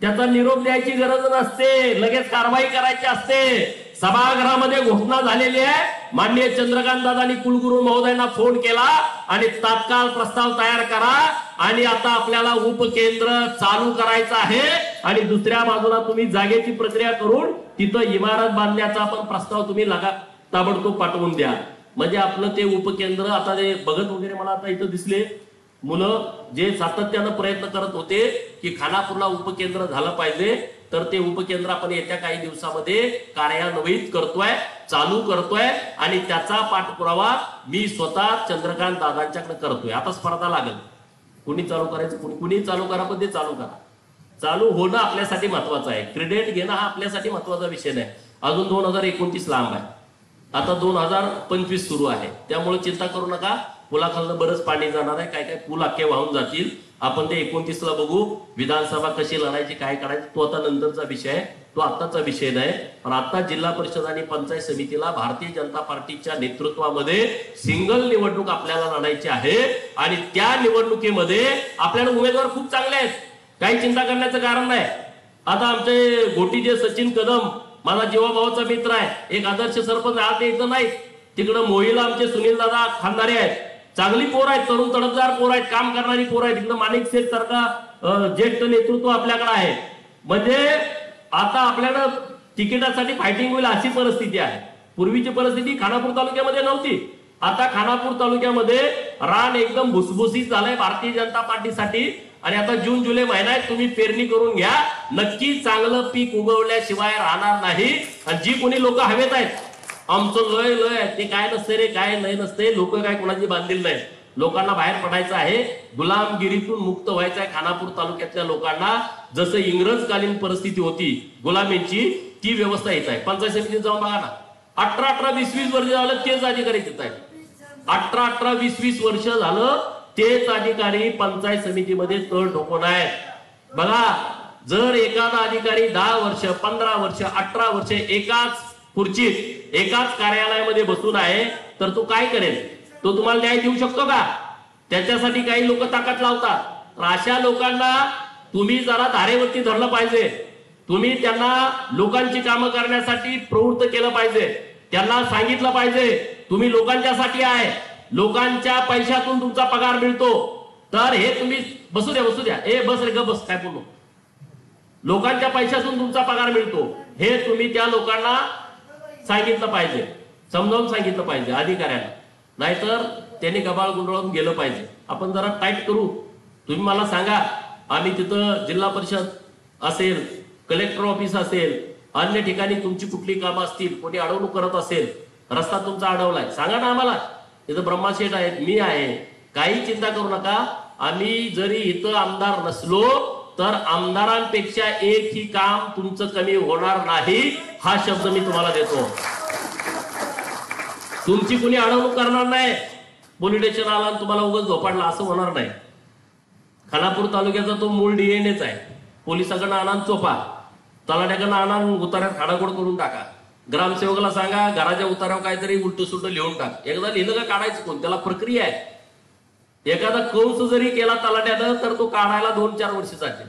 त्याचा निरोप द्यायची गरज नसते, लगेच कारवाई करायची असते. सभागृहामध्ये घोषणा झालेली आहे. माननीय चंद्रकांत दादांनी कुलगुरू महोदयांना फोन केला आणि तात्काळ प्रस्ताव तयार करा आणि आता आपल्याला उपकेंद्र चालू करायचं आहे आणि दुसऱ्या बाजूला तुम्ही जागेची प्रक्रिया करून तिथं इमारत बांधण्याचा पण प्रस्ताव तुम्ही ताबडतोब पाठवून द्या. म्हणजे आपलं ते उपकेंद्र आता ते बघत वगैरे मला आता इथं दिसले मुलं जे सातत्यानं प्रयत्न करत होते की खानापूरला उपकेंद्र झालं पाहिजे, तर ते उपकेंद्र आपण येत्या काही दिवसामध्ये कार्यान्वित करतोय, चालू करतोय आणि त्याचा पाठपुरावा मी स्वतः चंद्रकांत दादांच्याकडे करतोय. आता स्पर्धा लागेल, कुणी चालू करायचं, कुणी चालू करा, पण ते चालू करा. चालू होणं आपल्यासाठी महत्वाचं आहे. क्रेडिट घेणं हा आपल्यासाठी महत्वाचा विषय नाही. अजून 2029 लांब आहे. आता 2025 सुरू आहे, त्यामुळे चिंता करू नका. पुलाखालनं बरंच पाणी जाणार आहे, काय काय पूल अख्खे वाहून जातील. आपण ते 29ला बघू. विधानसभा कशी लढायची, काय करायची, तो आता नंतरचा विषय आहे, तो आत्ताचा विषय नाही. पण आता जिल्हा परिषद आणि पंचायत समितीला भारतीय जनता पार्टीच्या नेतृत्वामध्ये सिंगल निवडणूक आपल्याला लढायची आहे. आणि त्या निवडणुकीमध्ये आपल्याला उमेदवार खूप चांगले आहेत, काही चिंता करण्याचं कारण नाही. आता आमचे गोटीचे सचिन कदम माझा जीवाभावाचा मित्र आहे, एक आदर्श सरपंच. आज इथं नाही, तिकडं मोहीला आमचे सुनील दादा खानदारे आहेत, चांगली पोर आहेत, तरुण तडफदार पोर आहेत, काम करणारी पोर आहेत. इकडं माणिक शेठ सारखा ज्येष्ठ नेतृत्व आपल्याकडे आहे. म्हणजे आता आपल्याला तिकिटासाठी फायटिंग होईल अशी परिस्थिती आहे. पूर्वीची परिस्थिती खानापूर तालुक्यामध्ये नव्हती. आता खानापूर तालुक्यामध्ये रान एकदम भुसभुसीत झालंय भारतीय जनता पार्टीसाठी. आणि आता जून जुलै महिन्यात तुम्ही पेरणी करून घ्या, नक्की चांगलं पीक उगवल्याशिवाय राहणार नाही. आणि जी कोणी लोक हवेत आहेत, आमचं लय लय ते काय नसते रे, काय नाही नसते, लोक काय कोणाची बांधलेली नाही. लोकांना बाहेर पडायचं आहे, गुलामगिरीतून मुक्त व्हायचं आहे. खानापूर तालुक्यातल्या लोकांना जसं इंग्रजकालीन परिस्थिती होती गुलामींची, ती व्यवस्था येत आहे. पंचायत समितीत जाऊन बघा ना, 18-18, 20-20 वर्ष झालं तेच अधिकारी येत आहेत. 18-18, 20-20 वर्ष झालं तेच अधिकारी पंचायत समितीमध्ये तळ ठोकून आहेत. बघा, जर एखादा अधिकारी 10 वर्ष, 15 वर्ष, 18 वर्ष एकाच खुर्चीत, एकाच कार्यालयामध्ये बसून आहे, तर तो काय करेल? तो तुम्हाला न्याय देऊ शकतो का? त्याच्यासाठी काही लोक ताकद लावतात. तर अशा लोकांना तुम्ही जरा धारेवरती धरलं पाहिजे. तुम्ही त्यांना लोकांची कामं करण्यासाठी प्रवृत्त केलं पाहिजे. त्यांना सांगितलं पाहिजे तुम्ही लोकांच्यासाठी आहे, लोकांच्या पैशातून तुमचा पगार मिळतो. तर हे तुम्ही बसू द्या, ए बस रे ग बस, काय बोलू, लोकांच्या पैशातून तुमचा पगार मिळतो हे तुम्ही त्या लोकांना सांगितलं पाहिजे, समजावून सांगितलं पाहिजे अधिकाऱ्यांना. नाहीतर त्यांनी गबाळ गुंडाळून गेलं पाहिजे. आपण जरा टाईट करू. तुम्ही मला सांगा, आम्ही तिथं जिल्हा परिषद असेल, कलेक्टर ऑफिस असेल, अन्य ठिकाणी तुमची कुठली कामं असतील, कोणी अडवणूक करत असेल, रस्ता तुमचा अडवलाय, सांगा ना आम्हाला. इथं ब्रह्माशेठ आहेत, मी आहे, काही चिंता करू नका. आम्ही जरी इथं आमदार नसलो तर आमदारांपेक्षा एकही काम तुमचं कमी होणार नाही, हा शब्द मी तुम्हाला देतो. तुमची कुणी अडवणूक करणार नाही. पोलीस स्टेशन आला आणि तुम्हाला उगाच झोपाडला असं होणार नाही. खानापूर तालुक्याचा तो मूळ डीएनएच आहे. पोलिसाकडनं आणा चोपा, तलाट्याकडनं आणा उतार्यात खाडाखोड करून टाका. ग्रामसेवकाला सांगा घराच्या उतार्यावर काहीतरी उलट सुलट लिहून टाक. एकदा लिहिलं का काढायचं कोण, त्याला प्रक्रिया आहे. एखादा कंस जरी केला तलाट्यानं तर तो काढायला 2-4 वर्ष जातील.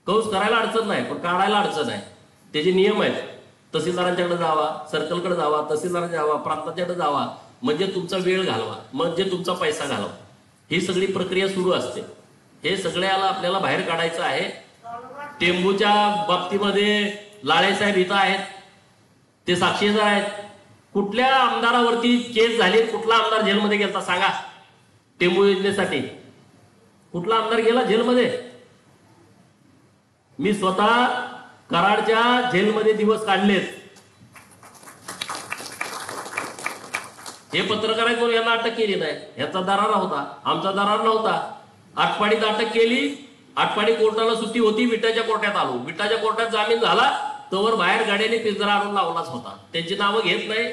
कंस करायला अडचण नाही, पण काढायला अडचण आहे. त्याचे नियम आहेत. तहसीलदारांच्याकडे जावा, सर्कलकडे जावा, तहसीलदारांकडे जावा, प्रांताच्याकडे जावा, म्हणजे तुमचा वेळ घालवा, म्हणजे तुमचा पैसा घालवा. ही सगळी प्रक्रिया सुरू असते. हे सगळ्याला आपल्याला बाहेर काढायचं आहे. टेंबूच्या बाबतीमध्ये लाळेसाहेब इथं आहेत, ते साक्षीदार आहेत. कुठल्या आमदारावरती केस झाली, कुठला आमदार जेलमध्ये गेला सांगा? टेंबू योजनेसाठी कुठला आमदार गेला जेलमध्ये? मी स्वतः कराडच्या जेलमध्ये दिवस काढलेत. हे पत्रकार आहेत म्हणून यांना अटक केली नाही. याचा दरारा होता, आमचा दरार नव्हता. आटपाडीत अटक केली. आटपाडी कोर्टाला सुट्टी होती, विटाच्या कोर्टात आलो. विटाच्या कोर्टात जामीन झाला तोवर बाहेर गाड्याने पिंजरा आणून लावलाच होता. त्यांची नावं घेत नाही,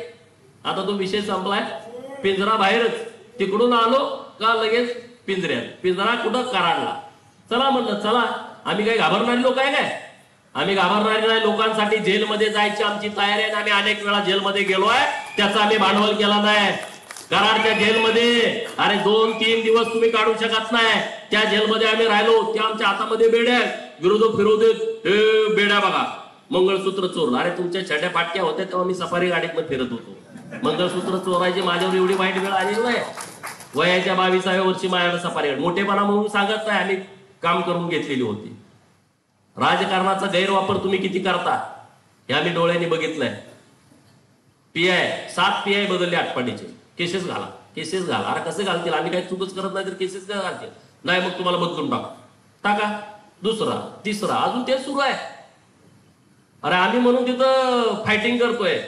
आता तो विषय संपलाय. पिंजरा बाहेरच, तिकडून आलो का लगेच पिंजऱ्यात. पिंजरा कुठं? कराडला. चला म्हणलं, चला, आम्ही काही घाबरणारी लोक आहे काय? आम्ही घाबरणारी नाही. लोकांसाठी जेलमध्ये जायची आमची तयारी आहे. आम्ही अनेक वेळा जेलमध्ये गेलोय, त्याचा आम्ही भांडवल केला नाही. कराडच्या जेलमध्ये अरे 2-3 दिवस तुम्ही काढू शकत नाही. त्या जेलमध्ये आम्ही राहिलो. त्या आमच्या हातामध्ये बेड्या, विरोधक फिरवतेत, हे बेड्या बघा, मंगळसूत्र चोरलं. अरे तुमच्या छड्या फाटक्या होत्या तेव्हा मी सफारी गाडीत फिरत होतो. मंगळसूत्र चोरायची माझ्यावर एवढी वाईट वेळ आलेली नाही. वयाच्या 22व्या वर्षी माझ्याकडे सफारी गाडी, मोठेपणा म्हणून सांगत नाही, आम्ही काम करून घेतलेली होती. राजकारणाचा गैरवापर तुम्ही किती करता हे आम्ही डोळ्यांनी बघितलंय. पीआय 7 पीआय बदलले आटपाडीचे. केसेस घाला, केसेस घाला. अरे कसे घालतील? आम्ही काही चुकच करत नाही तर केसेस काय घालतील? नाही, मग तुम्हाला बदलून टाका. दुसरा, तिसरा, अजून तेच सुरू आहे. अरे आम्ही म्हणून तिथं फायटिंग करतोय,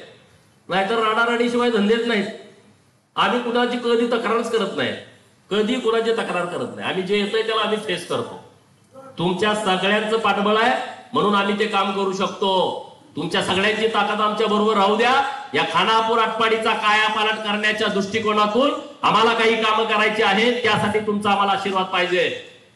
नाहीतर राडाराडीशिवाय धंदेच नाहीत. आम्ही कुणाची कधी तक्रारच करत नाही, कधी कुणाची तक्रार करत नाही. आम्ही जे येतंय त्याला आम्ही फेस करतो. तुमच्या सगळ्यांचं पाठबळ आहे म्हणून आम्ही ते काम करू शकतो. तुमच्या सगळ्यांची ताकद आमच्या बरोबर राहू द्या. या खानापूर आटपाडीचा कायापालट करण्याच्या दृष्टिकोनातून आम्हाला काही कामं करायची आहेत. त्यासाठी तुमचा आम्हाला आशीर्वाद पाहिजे,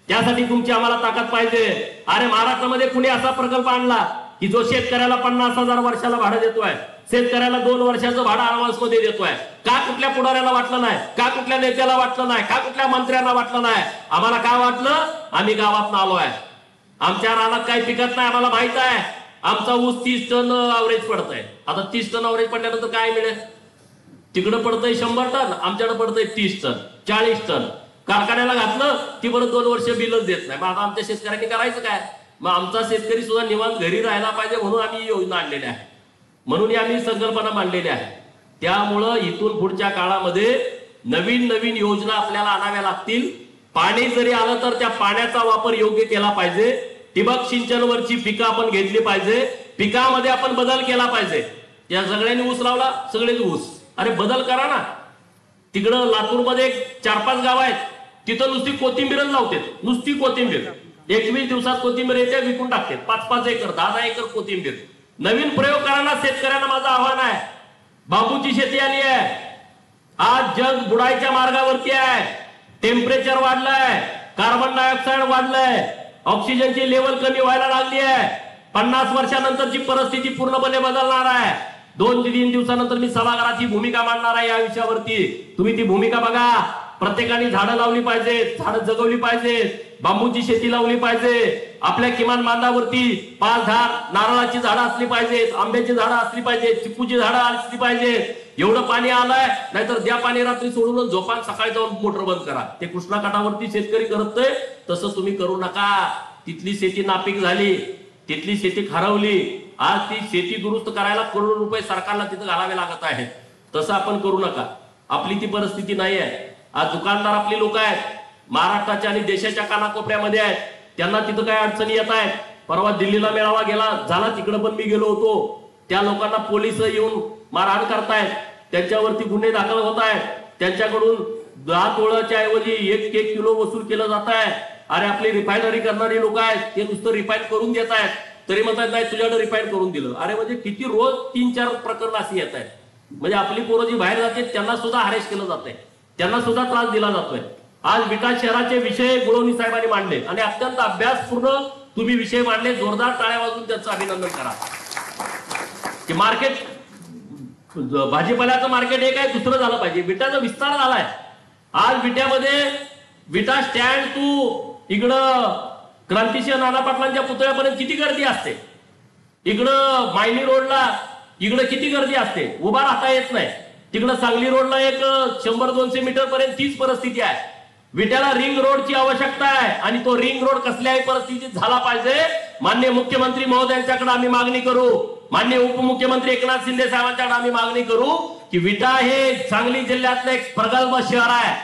त्यासाठी तुमची आम्हाला ताकद पाहिजे. अरे महाराष्ट्रामध्ये कुणी असा प्रकल्प आणला की जो शेतकऱ्याला 50,000 वर्षाला भाडं देतोय, शेतकऱ्याला 2 वर्षाचं भाडं ऍडव्हान्स मध्ये देतोय? का कुठल्या पुढाऱ्याला वाटलं नाही? का कुठल्या नेत्याला वाटलं नाही? का कुठल्या मंत्र्यांना वाटलं नाही? आम्हाला काय वाटलं? आम्ही गावात आलोय, आमच्या रानात काही पिकत नाही, आम्हाला माहित आहे. आमचा ऊस 30 टन अवरेज पडतंय. आता 30 टन अवरेज पडल्यानंतर काय मिळेल? तिकडं पडतंय 100 टन, आमच्याकडे पडतंय 30 टन 40 टन. कारखान्याला घातलं ती परत 2 वर्ष बिलच देत नाही. मग आता आमच्या शेतकऱ्यांनी करायचं काय? मग आमचा शेतकरी सुद्धा निवांत घरी राहायला पाहिजे म्हणून आम्ही ही योजना आणलेली आहे, म्हणून आम्ही संकल्पना मांडलेली आहे. त्यामुळं इथून पुढच्या काळामध्ये नवीन नवीन योजना आपल्याला आणाव्या लागतील. पाणी जरी आलं तर त्या पाण्याचा वापर योग्य केला पाहिजे. ठिबक सिंचनवरची पिकं आपण घेतली पाहिजे. पिकामध्ये आपण बदल केला पाहिजे. या सगळ्यांनी ऊस लावला, सगळेच ऊस. अरे बदल करा ना. तिकडं लातूरमध्ये 4-5 गाव आहेत, तिथं नुसती कोथिंबीरच लावते, नुसती कोथिंबीर. 21 दिवसात कोथिंबीर येते, विकून टाकते. 5-5 एकर 10-10 एकर कोथिंबीर. नवीन प्रयोग करणाऱ्या शेतकऱ्यांना माझं आव्हान आहे. बांबूची शेती आली आहे. आज जग बुडायच्या मार्गावरती आहे. टेम्परेचर वाढलंय, कार्बन डायऑक्साईड वाढलंय, ऑक्सिजनची लेवल कमी व्हायला लागली आहे. 50 वर्षानंतरची परिस्थिती पूर्णपणे बदलणार आहे. 2-3 दिवसानंतर मी सभागृहाची भूमिका मांडणार आहे या विषयावरती. तुम्ही ती भूमिका बघा. प्रत्येकाने झाडं लावली पाहिजेत, झाडं जगवली पाहिजेत, बांबूची शेती लावली पाहिजे. आपल्या किमान बांधावरती 5-10 नारळाची झाडं असली पाहिजेत, आंब्याची झाडं असली पाहिजेत, चिकूची झाडं असली पाहिजेत. एवढं पाणी आलंय, नाहीतर द्या पाणी रात्री सोडून झोपान, सकाळी जाऊन मोटर बंद करा. ते कृष्णा काठावरती शेतकरी करतोय तसं तुम्ही करू नका. तिथली शेती नापीक झाली, तिथली शेती खारवली. आज ती शेती दुरुस्त करायला करोड रुपये सरकारला तिथं घालावे लागत आहेत. तसं आपण करू नका. आपली ती परिस्थिती नाही आहे. आज दुकानदार आपली लोक आहेत, महाराष्ट्राच्या आणि देशाच्या कानाकोपऱ्यामध्ये आहेत. त्यांना तिथं काय अडचणी येत आहेत. परवा दिल्लीला मेळावा गेला झाला, तिकडे पण मी गेलो होतो. त्या लोकांना पोलिस येऊन मारहाण करतायत, त्यांच्यावरती गुन्हे दाखल होत आहेत. त्यांच्याकडून 10 तोळ्याच्या ऐवजी 1 किलो वसूल केलं जात आहे. अरे आपली रिफायनरी करणारी लोक आहेत, ते नुसतं रिफाईन करून देत आहेत, तरी म्हणतात नाही तुझ्याकडे रिफाईन करून दिलं. अरे म्हणजे किती रोज 3-4 प्रकरण अशी येत आहेत. म्हणजे आपली पोरं जी बाहेर जाते त्यांना सुद्धा हॅरेस केलं जात आहे, त्यांना सुद्धा त्रास दिला जातोय. आज विटा शहराचे विषय गुळवणी साहेबांनी मांडले आणि अत्यंत अभ्यासपूर्ण तुम्ही विषय मांडले. जोरदार टाळ्या वाजून त्यांचं अभिनंदन करा. की मार्केट, भाजीपाल्याचं मार्केट एक आहे, दुसरं झालं पाहिजे. विटाचा विस्तार झालाय. आज विट्यामध्ये विटा स्टँड टू इकडं क्रांतिसिंह नाना पाटलांच्या पुतळ्यापर्यंत किती गर्दी असते. इकडं मायनी रोडला इकडं किती गर्दी असते, उभा राहता येत नाही. तिकडं सांगली रोडला एक 100-200 मीटर पर्यंत तीच परिस्थिती आहे. विट्याला रिंग रोडची आवश्यकता आहे आणि तो रिंग रोड कसल्याही परिस्थितीत झाला पाहिजे. माननीय मुख्यमंत्री महोदयांच्याकडे आम्ही मागणी करू, माननीय उपमुख्यमंत्री एकनाथ शिंदे साहेबांच्याकडे आम्ही मागणी करू की विटा हे सांगली जिल्ह्यातलं एक प्रगल्भ शहर आहे,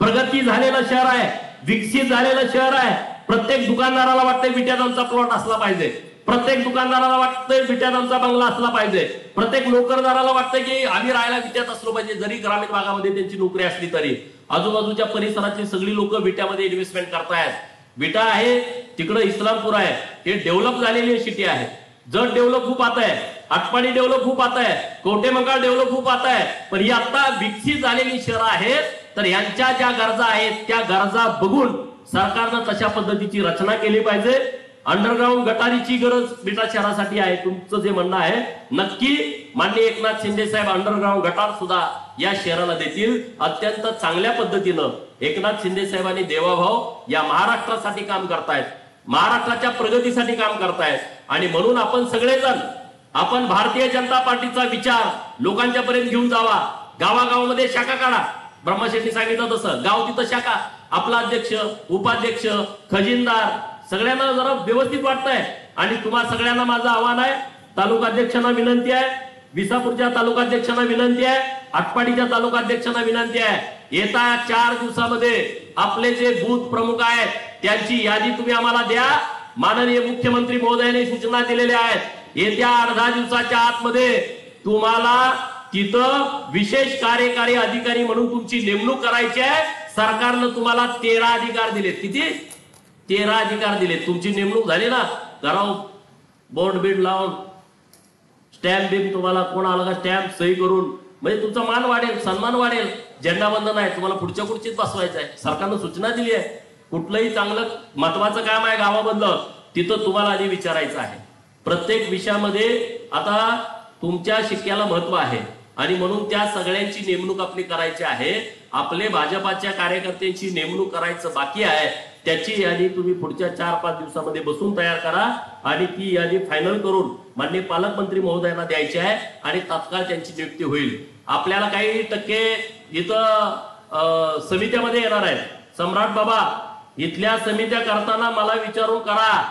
प्रगती झालेलं शहर आहे, विकसित झालेलं शहर आहे. प्रत्येक दुकानदाराला वाटतंय विट्यात आमचा प्लॉट असला पाहिजे, प्रत्येक दुकानदाराला वाटतंय विट्यात आमचा बंगला असला पाहिजे, प्रत्येक नोकरदाराला वाटतंय की आम्ही राहायला विट्यात असलो पाहिजे. जरी ग्रामीण भागामध्ये त्यांची नोकरी असली तरी आजूबाजूच्या परिसरातली सगळी लोक विट्यामध्ये इन्व्हेस्टमेंट करतायत. विटा आहे, तिकडं इस्लामपूर आहे, हे डेव्हलप झालेली सिटी आहे. जत डेव्हलप खूप आता आहे, आटपाडी डेव्हलप खूप आता आहे, कवठेमंकाळ डेव्हलप खूप आता आहे. पण ही आता विकसित झालेली शहरं आहेत. तर यांच्या ज्या गरजा आहेत त्या गरजा बघून सरकारनं तशा पद्धतीची रचना केली पाहिजे. अंडरग्राऊंड गटारीची गरज विटा शहरासाठी आहे. तुमचं जे म्हणणं आहे नक्की माननीय एकनाथ शिंदे साहेब अंडरग्राऊंड गटार सुद्धा या शहराला देतील. अत्यंत चांगल्या पद्धतीनं एकनाथ शिंदे साहेबांनी देवाभाव या महाराष्ट्रासाठी काम करतायत, महाराष्ट्राच्या प्रगतीसाठी काम करतायत. आणि म्हणून आपण सगळेजण आपण भारतीय जनता पार्टीचा विचार लोकांच्या पर्यंत घेऊन जावा. गावागावामध्ये शाखा काढा. ब्रह्मशेट्टी सांगितलं तसं गाव तिथं शाखा, आपला अध्यक्ष, उपाध्यक्ष, खजिनदार सगळ्यांना जरा व्यवस्थित वाटतंय. आणि तुम्हाला सगळ्यांना माझं आव्हान आहे, तालुकाध्यक्षांना विनंती आहे, विसापूरच्या तालुकाध्यक्षांना विनंती आहे, आटपाडीच्या तालुकाध्यक्षांना विनंती आहे, येत्या 4 दिवसामध्ये आपले जे बूथ प्रमुख आहेत त्यांची यादी तुम्ही आम्हाला द्या. माननीय मुख्यमंत्री महोदयांनी सूचना दिलेल्या आहेत. येत्या 8-10 दिवसाच्या आतमध्ये तुम्हाला तिथं विशेष कार्यकारी अधिकारी म्हणून तुमची नेमणूक करायची आहे. सरकारनं तुम्हाला 13 अधिकार दिलेत. किती? 13 अधिकार दिलेत. तुमची नेमणूक झाली ना, घरावर बोर्ड बीड लावून स्टॅम्प बिम तुम्हाला कोण आला का स्टॅम्प सही करून, म्हणजे तुमचा मान वाढेल, सन्मान वाढेल. झेंडावंदन आहे, तुम्हाला पुढच्या खुर्चीत बसवायचं आहे. सरकारनं सूचना दिली आहे. कुठलंही चांगलं महत्वाचं काम आहे गावामधलं, तिथं तुम्हाला आधी विचारायचं आहे. प्रत्येक विषयामध्ये आता तुमच्या शिक्क्याला महत्व आहे आणि म्हणून त्या सगळ्यांची नेमणूक आपली करायची आहे. आपले भाजपाच्या कार्यकर्त्यांची नेमणूक करायचं बाकी आहे. त्याची यादी तुम्ही पुढच्या 4-5 दिवसामध्ये बसून तयार करा आणि ती यादी फायनल करून माननीय पालकमंत्री महोदयांना द्यायची आहे आणि तात्काळ त्यांची नियुक्ती होईल. आपल्याला काही टक्के इथं समित्यामध्ये येणार आहेत. सम्राट बाबा, इथल्या समित्या करताना मला विचारून करा.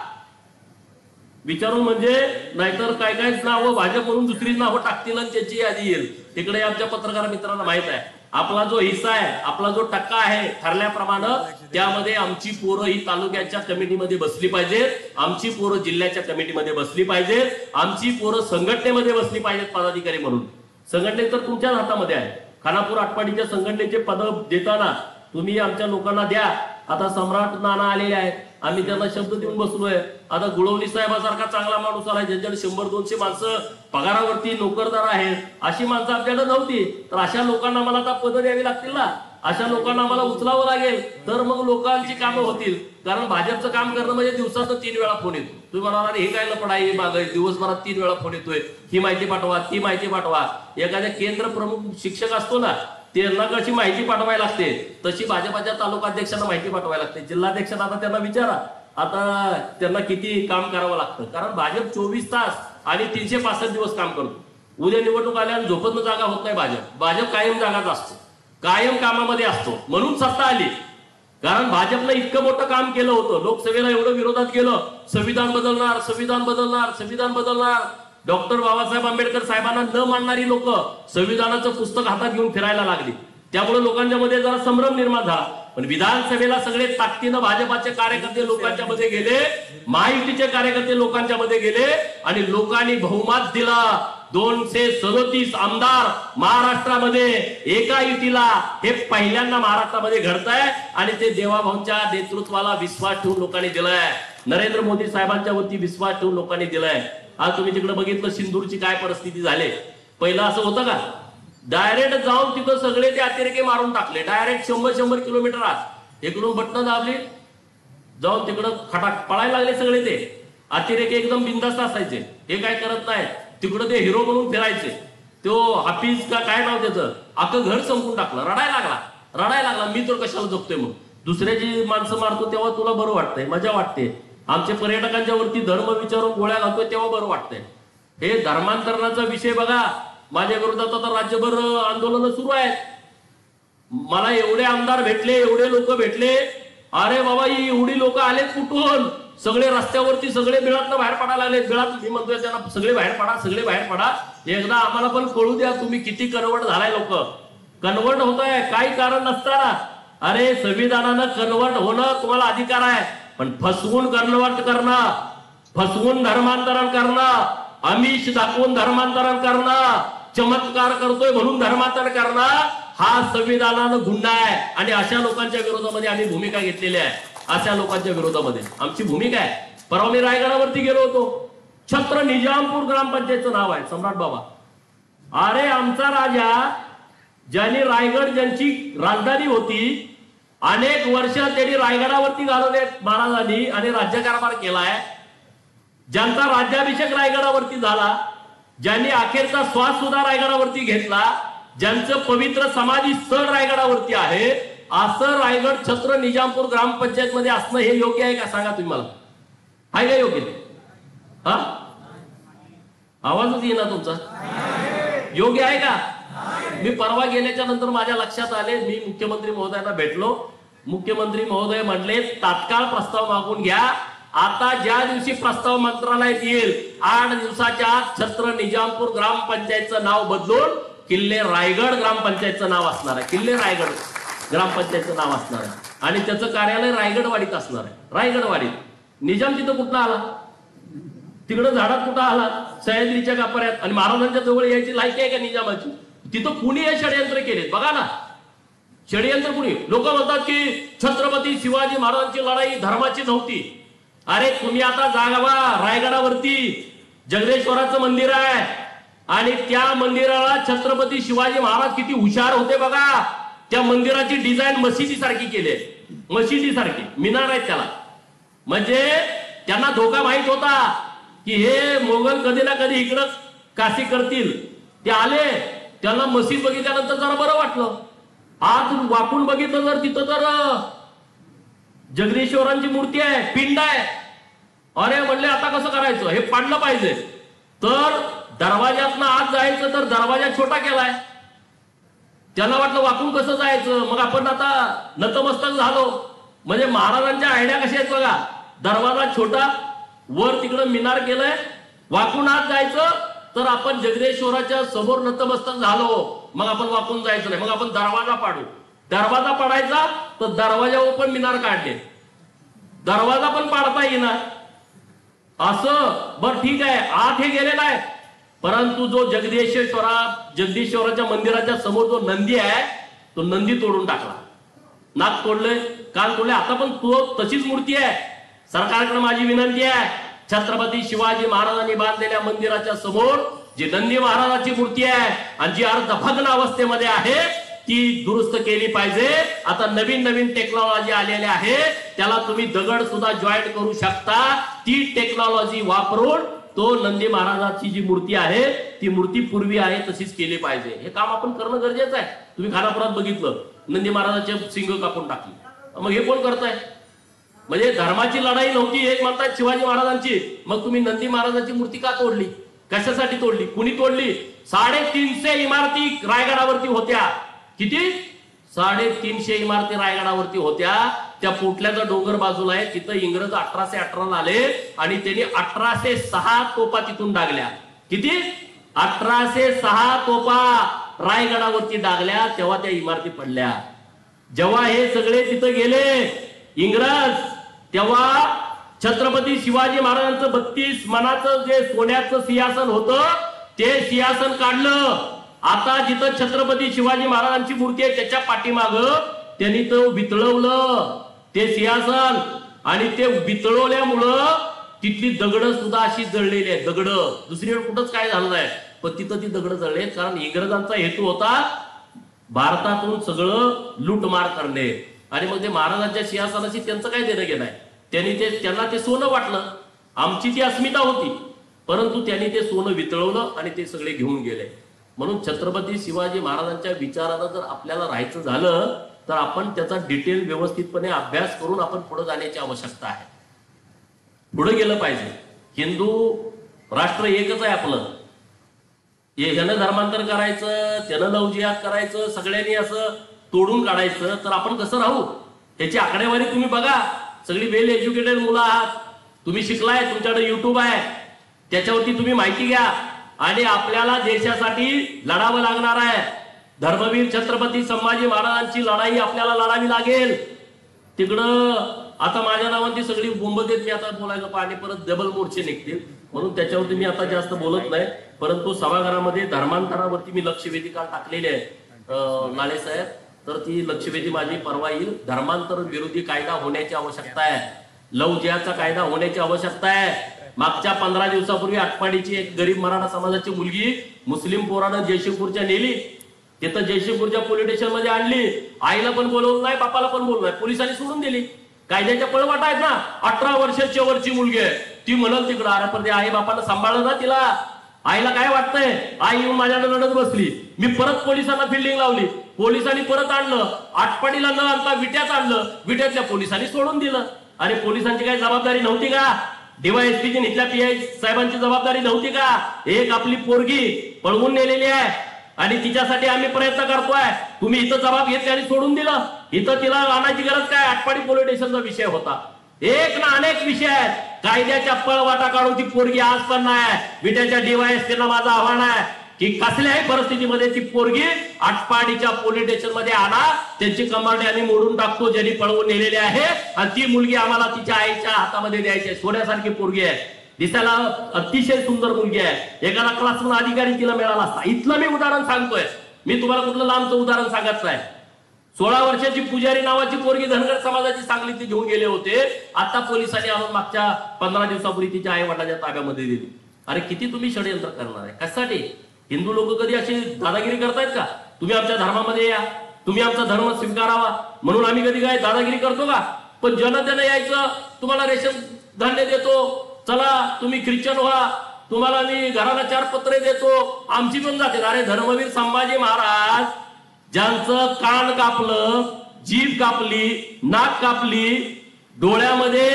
विचारून म्हणजे नाहीतर काय काय नावं भाजप म्हणून दुसरी नावं टाकतील आणि त्याची यादी येईल. तिकडे आमच्या पत्रकार मित्रांना माहित आहे. आपला जो हिस्सा आहे, आपला जो टक्का आहे ठरल्याप्रमाणे, त्यामध्ये आमची पोरं ही तालुक्याच्या कमिटीमध्ये बसली पाहिजेत, आमची पोरं जिल्ह्याच्या कमिटीमध्ये बसली पाहिजेत, आमची पोरं संघटनेमध्ये बसली पाहिजेत पदाधिकारी म्हणून. संघटने तर तुमच्याच हातामध्ये आहे. खानापूर आटपाडीच्या संघटनेचे पद देताना तुम्ही आमच्या लोकांना द्या. आता सम्राट नाना आलेले आहेत, आम्ही त्यांना शब्द देऊन बसलोय. आता गुळवणी साहेबासारखा चांगला माणूस आलाय, ज्यांच्याकडे 100-200 माणसं पगारावरती नोकरदार आहेत, अशी माणसं आपल्याकडे नव्हती. तर अशा लोकांना मला आता पद द्यावी लागतील ना, अशा लोकांना मला उचलावं लागेल, तर मग लोकांची कामं होतील. कारण भाजपचं काम करणं म्हणजे दिवसात 3 वेळा फोन येतो. तुम्ही म्हणाला हे काय लपड आहे मागे, दिवसभरात 3 वेळा फोन येतोय, ही माहिती पाठवा, ती माहिती पाठवा. एखाद्या केंद्र प्रमुख शिक्षक असतो ना, त्यांना कशी माहिती पाठवायला लागते, तशी भाजपाच्या तालुकाध्यक्षांना माहिती पाठवायला लागते. जिल्हाध्यक्षांना आता त्यांना विचारा, आता त्यांना किती काम करावं लागतं. कारण भाजप 24 तास आणि 365 दिवस काम करतो. उद्या निवडणूक आल्याने झोपतनं जागा होत नाही भाजप कायम जागाच असतो, कायम कामामध्ये असतो. म्हणून सत्ता आली. कारण भाजपनं इतकं मोठं काम केलं होतं, लोकसभेला एवढं विरोधात केलं, संविधान बदलणार, संविधान बदलणार, संविधान बदलणार. डॉक्टर बाबासाहेब आंबेडकर साहेबांना न मानणारी लोक संविधानाचं पुस्तक हातात घेऊन फिरायला लागली. त्यामुळे लोकांच्या मध्ये जरा संभ्रम निर्माण झाला. पण विधानसभेला सगळे ताकदीनं भाजपाचे कार्यकर्ते लोकांच्या मध्ये गेले, महायुतीचे कार्यकर्ते लोकांच्या मध्ये गेले आणि लोकांनी बहुमत दिला. 237 आमदार महाराष्ट्रामध्ये एका युतीला, हे पहिल्यांदा महाराष्ट्रामध्ये घडतंय आणि ते देवाभाऊंच्या नेतृत्वाला विश्वास ठेवून लोकांनी दिलाय. नरेंद्र मोदी साहेबांच्या वरती विश्वास ठेवून लोकांनी दिलाय. आज तुम्ही तिकडे बघितलं सिंदूरची काय परिस्थिती झाली. पहिलं असं होतं का? डायरेक्ट जाऊन तिथं सगळे ते अतिरेकी मारून टाकले. डायरेक्ट 100 किलोमीटर आत इकडून बटणं दाबली, जाऊन तिकडं खटाक पळायला लागले सगळे. ते अतिरेकी एकदम बिनधास्त असायचे, हे काय करत नाही. तिकडं ते हिरो म्हणून फिरायचे. तो हाफिज का काय नाव त्याचं, अख्खं घर संपून टाकलं. रडायला लागला मी तर कशाला जगतोय. मग दुसऱ्याची माणसं मारतो तेव्हा तुला बरं वाटतंय, मजा वाटते. आमच्या पर्यटकांच्या वरती धर्म विचारून गोळ्या घालतोय तेव्हा बरं वाटतंय. हे धर्मांतरणाचा विषय बघा, माझ्या विरोधात आता राज्यभर आंदोलन सुरू आहेत. मला एवढे आमदार भेटले, एवढे लोक भेटले. अरे बाबा, एवढी लोक आलेत कुठून? सगळे रस्त्यावरती, सगळे बिळातनं बाहेर पडायला लागले. बिळात मी म्हणतोय त्यांना सगळे बाहेर पडा, सगळे बाहेर पडा. एकदा आम्हाला पण कळू द्या तुम्ही किती कन्वर्ट झालाय. लोक कन्वर्ट होत आहे काही कारण नसताना. अरे संविधानानं कन्वर्ट होणं तुम्हाला अधिकार आहे, पण फसवून कन्वर्ट करणं, फसवून धर्मांतरण करणं, आमिष दाखवून धर्मांतरण करणं, चमत्कार करतोय म्हणून धर्मांतरण करणं, हा संविधानानं गुन्हा आहे. आणि अशा लोकांच्या विरोधामध्ये आम्ही भूमिका घेतलेली आहे. अशा लोकांच्या विरोधामध्ये आमची भूमिका आहे. परवा मी रायगडावरती गेलो होतो. छत्र निजामपूर ग्रामपंचायतचं नाव आहे, सम्राट बाबा. अरे आमचा राजा, ज्यांनी रायगड ज्यांची राजधानी होती, अनेक वर्ष त्यांनी रायगडावरती घालवले महाराजांनी आणि राज्यकारभार केलाय. ज्यांचा राज्याभिषेक रायगडावरती झाला, ज्यांनी अखेरचा श्वास सुद्धा रायगडावरती घेतला, ज्यांचं पवित्र समाधी स्थळ रायगडावरती आहे, असं रायगड छत्र निजामपूर ग्रामपंचायत मध्ये असणं हे योग्य आहे का? सांगा तुम्ही मला. आहे का योग्य? हा, आवाजच येईना तुमचा. योग्य आहे का? मी परवा गेल्याच्या नंतर माझ्या लक्षात आले. मी मुख्यमंत्री महोदयांना भेटलो. मुख्यमंत्री महोदय म्हणले तात्काळ प्रस्ताव मागून घ्या. आता ज्या दिवशी प्रस्ताव मंत्रालयात येईल, 8 दिवसाच्या आत छत्र निजामपूर ग्रामपंचायतचं नाव बदलून किल्ले रायगड ग्रामपंचायतचं नाव असणार आहे. किल्ले रायगड ग्रामपंचायतचं नाव असणार आहे आणि त्याचं कार्यालय रायगडवाडीत असणार आहे. रायगडवाडीत. निजाम तिथं कुठं आला? तिकडं झाडात कुठं आला? सह्याद्रीच्या गाभाऱ्यात. आणि महाराजांच्या जवळ यायची लायकी आहे का निजामाची? तिथं कुणी हे षडयंत्र केले बघा ना. षडयंत्र कुणी? लोक म्हणतात की छत्रपती शिवाजी महाराजांची लढाई धर्माची नव्हती. अरे तुम्ही आता जागा रायगडावरती जगदेश्वराचं मंदिर आहे, आणि त्या मंदिराला छत्रपती शिवाजी महाराज किती हुशार होते बघा. त्या मंदिराची डिझाईन मशिदीसारखी केली, मशिदीसारखी मिनार आहे त्याला. म्हणजे त्यांना धोका माहित होता की हे मोगल कधी ना कधी इकडं काशी करतील. ते आले, त्यांना मशीद बघितल्यानंतर जरा बरं वाटलं. आत वाकून बघितलं तर तिथं तर जगदीश्वरांची मूर्ती आहे, पिंड आहे. अरे म्हणले आता कसं करायचं, हे पाडलं पाहिजे. तर दरवाज्यातनं आत जायचं तर दरवाजा छोटा केलाय. त्यांना वाटलं वाकून कसं जायचं, मग आपण आता नतमस्तक झालो. म्हणजे महाराजांच्या आयडिया कशा आहेत बघा. दरवाजा छोटा, वर तिकडं मिनार केलंय, वाकून आत जायचं तर आपण जगदेश्वराच्या समोर नतमस्तक झालो, मग आपण वाकून जायचं नाही, मग आपण दरवाजा पाडू. दरवाजा पाडायचा तर दरवाजावर पण मिनार काढले, दरवाजा पण पाडता येईना. असं बरं ठीक आहे, आत हे गेले नाही. परंतु जो जगदीश्वराच्या मंदिराच्या समोर जो नंदी आहे तो नंदी तोडून टाकला. नाक तोडले, कान तोडले. आता पण तो तशीच मूर्ती आहे. सरकारकडे माझी विनंती आहे, छत्रपती शिवाजी महाराजांनी बांधलेल्या मंदिराच्या समोर जी नंदी महाराजाची मूर्ती आहे आणि जी अर्धभग्न अवस्थेमध्ये आहे ती दुरुस्त केली पाहिजे. आता नवीन नवीन टेक्नॉलॉजी आलेल्या आहे, त्याला तुम्ही दगड सुद्धा जॉईंट करू शकता. ती टेक्नॉलॉजी वापरून तो नंदी महाराजाची जी मूर्ती आहे ती मूर्ती पूर्वी आहे तशीच केली पाहिजे. हे काम आपण करणं गरजेचं आहे. तुम्ही खानापुरात बघितलं, नंदी महाराजाचे सिंग कापून टाकली. मग हे कोण करताय? म्हणजे धर्माची लढाई नव्हती एक म्हणतात शिवाजी महाराजांची, मग तुम्ही नंदी महाराजांची मूर्ती का तोडली? कशासाठी तोडली? कुणी तोडली? 350 इमारती रायगडावरती होत्या. किती? 350 इमारती रायगडावरती होत्या. त्या पोटल्याचा डोंगर बाजूला आहे, तिथं इंग्रज 1818 ला आले आणि त्यांनी 1806 तोफा तिथून डागल्या. किती? 1806 तोफा रायगडावरती डागल्या, तेव्हा त्या इमारती पडल्या. जेव्हा हे सगळे तिथं गेले इंग्रज, तेव्हा छत्रपती शिवाजी महाराजांचं 32 मनाचं जे सोन्याचं सिंहासन होतं ते सिंहासन काढलं. आता जिथं छत्रपती शिवाजी महाराजांची मूर्ती आहे त्याच्या पाठीमाग त्यांनी तो वितळवलं ते सिंहासन. आणि ते वितळवल्यामुळं तिथली दगड सुद्धा अशी जळलेली आहे. दगड दुसरीकडे कुठंच काय झालं नाही, पण तिथं ती दगड जळले. कारण इंग्रजांचा हेतू होता भारतातून सगळं लूटमार करणे. आणि मग ते महाराजांच्या सिंहासनाशी त्यांचं काय देणं घेणं आहे? त्यांना ते सोनं वाटलं, आमची ती अस्मिता होती, परंतु त्यांनी ते सोनं वितळवलं आणि ते सगळे घेऊन गेले. म्हणून छत्रपती शिवाजी महाराजांच्या विचारानं जर आपल्याला राहायचं झालं तर आपण त्याचा डिटेल व्यवस्थितपणे अभ्यास करून आपण पुढे जाण्याची आवश्यकता आहे. पुढे गेलं पाहिजे. हिंदू राष्ट्र एकच आहे आपलं. ह्यानं धर्मांतर करायचं, त्यानं लवजिहाद करायचं, सगळ्यांनी असं तोडून काढायचं तर आपण कसं राहू? त्याची आकडेवारी तुम्ही बघा. सगळी वेल एज्युकेटेड मुलं आहात, तुम्ही शिकलाय, तुमच्याकडे युट्यूब आहे, त्याच्यावरती तुम्ही माहिती घ्या. आणि आपल्याला देशासाठी लढावं लागणार आहे. धर्मवीर छत्रपती संभाजी महाराजांची लढाई आपल्याला लढावी लागेल. तिकडं आता माझ्या नावांची सगळी बोंब देत मी आता बोलायला पाणी परत डबल मोर्चे निघतील, म्हणून त्याच्यावरती मी आता जास्त बोलत नाही. परंतु सभागृहामध्ये धर्मांतरावरती मी लक्षवेधिका टाकलेली आहे नाळे साहेब, तर ती लक्षवेधी माझी परवा येईल. धर्मांतर विरोधी कायदा होण्याची आवश्यकता आहे, लव जिहादचा कायदा होण्याची आवश्यकता आहे. मागच्या 15 दिवसापूर्वी आटपाडीची एक गरीब मराठा समाजाची मुलगी मुस्लिम पोरानं जयशिंगपूरच्या नेली, तिथं जयशिंगपूरच्या पोलीस स्टेशन मध्ये आणली. आईला पण बोलवलं नाही, बापाला पण बोलवलं नाही, पोलिसांनी सोडून दिली. कायद्याच्या पळवाट आहेत ना. 18 वर्षाच्या वरची मुलगी आहे, ती म्हणल तिकडं. अरे पण ते आई बापाला सांभाळलं ना तिला. आईला काय वाटतंय, आई येऊन माझ्याकडे लढत बसली. मी परत पोलिसांना फिल्डिंग लावली, पोलिसांनी परत आणलं, आटपाडीला न आणता विट्यात आणलं, विट्यातल्या पोलिसांनी सोडून दिलं. अरे पोलिसांची काही जबाबदारी नव्हती का? डीवायएसपीची इथल्या पीआय साहेबांची जबाबदारी नव्हती का? एक आपली पोरगी पळवून नेलेली आहे आणि तिच्यासाठी आम्ही प्रयत्न करतोय, तुम्ही इथं जबाब घेतले आणि सोडून दिलं. इथं तिला आणायची गरज काय? आटपाडी पोलीस स्टेशनचा विषय होता. एक ना अनेक विषय आहेत. कायद्याच्या पळवाटा काढून ती पोरगी आज पण नाही. विट्याच्या डीवायएसपीला माझं आव्हान आहे की कसल्याही परिस्थितीमध्ये ती पोरगी आटपाडीच्या पोलीस स्टेशन मध्ये आणा, त्यांची कमांडे आम्ही मोडून टाकतो ज्यांनी पळवून नेलेले आहे. आणि ती मुलगी आम्हाला तिच्या आईच्या हातामध्ये द्यायची आहे. सोन्यासारखी पोरगी आहे, दिसायला अतिशय सुंदर मुलगी आहे. एखादा क्लासरूम अधिकारी तिला मिळाला असता. इथलं मी उदाहरण सांगतोय, मी तुम्हाला कुठलं लांबचं उदाहरण सांगत नाही. 16 वर्षाची पुजारी नावाची पोरगी धनगर समाजाची सांगलीतली घेऊन गेले होते. आता पोलिसांनी आणून मागच्या 15 दिवसापूर्वी तिच्या आई वडिलांच्या ताब्यामध्ये दिली. अरे किती तुम्ही षडयंत्र करणार आहे? कशासाठी? हिंदू लोक कधी अशी दादागिरी करतायत का? तुम्ही आमच्या धर्मामध्ये या, तुम्ही आमचा धर्म स्वीकारावा म्हणून आम्ही कधी काय दादागिरी करतो का? पण जनतेनं यायचं, तुम्हाला रेशन धान्य देतो, चला तुम्ही ख्रिश्चन व्हा, तुम्हाला मी घराला 4 पत्रे देतो, आमची पण जाते. अरे धर्मवीर संभाजी महाराज ज्यांचं कान कापलं, जीभ कापली, नाक कापली, डोळ्यामध्ये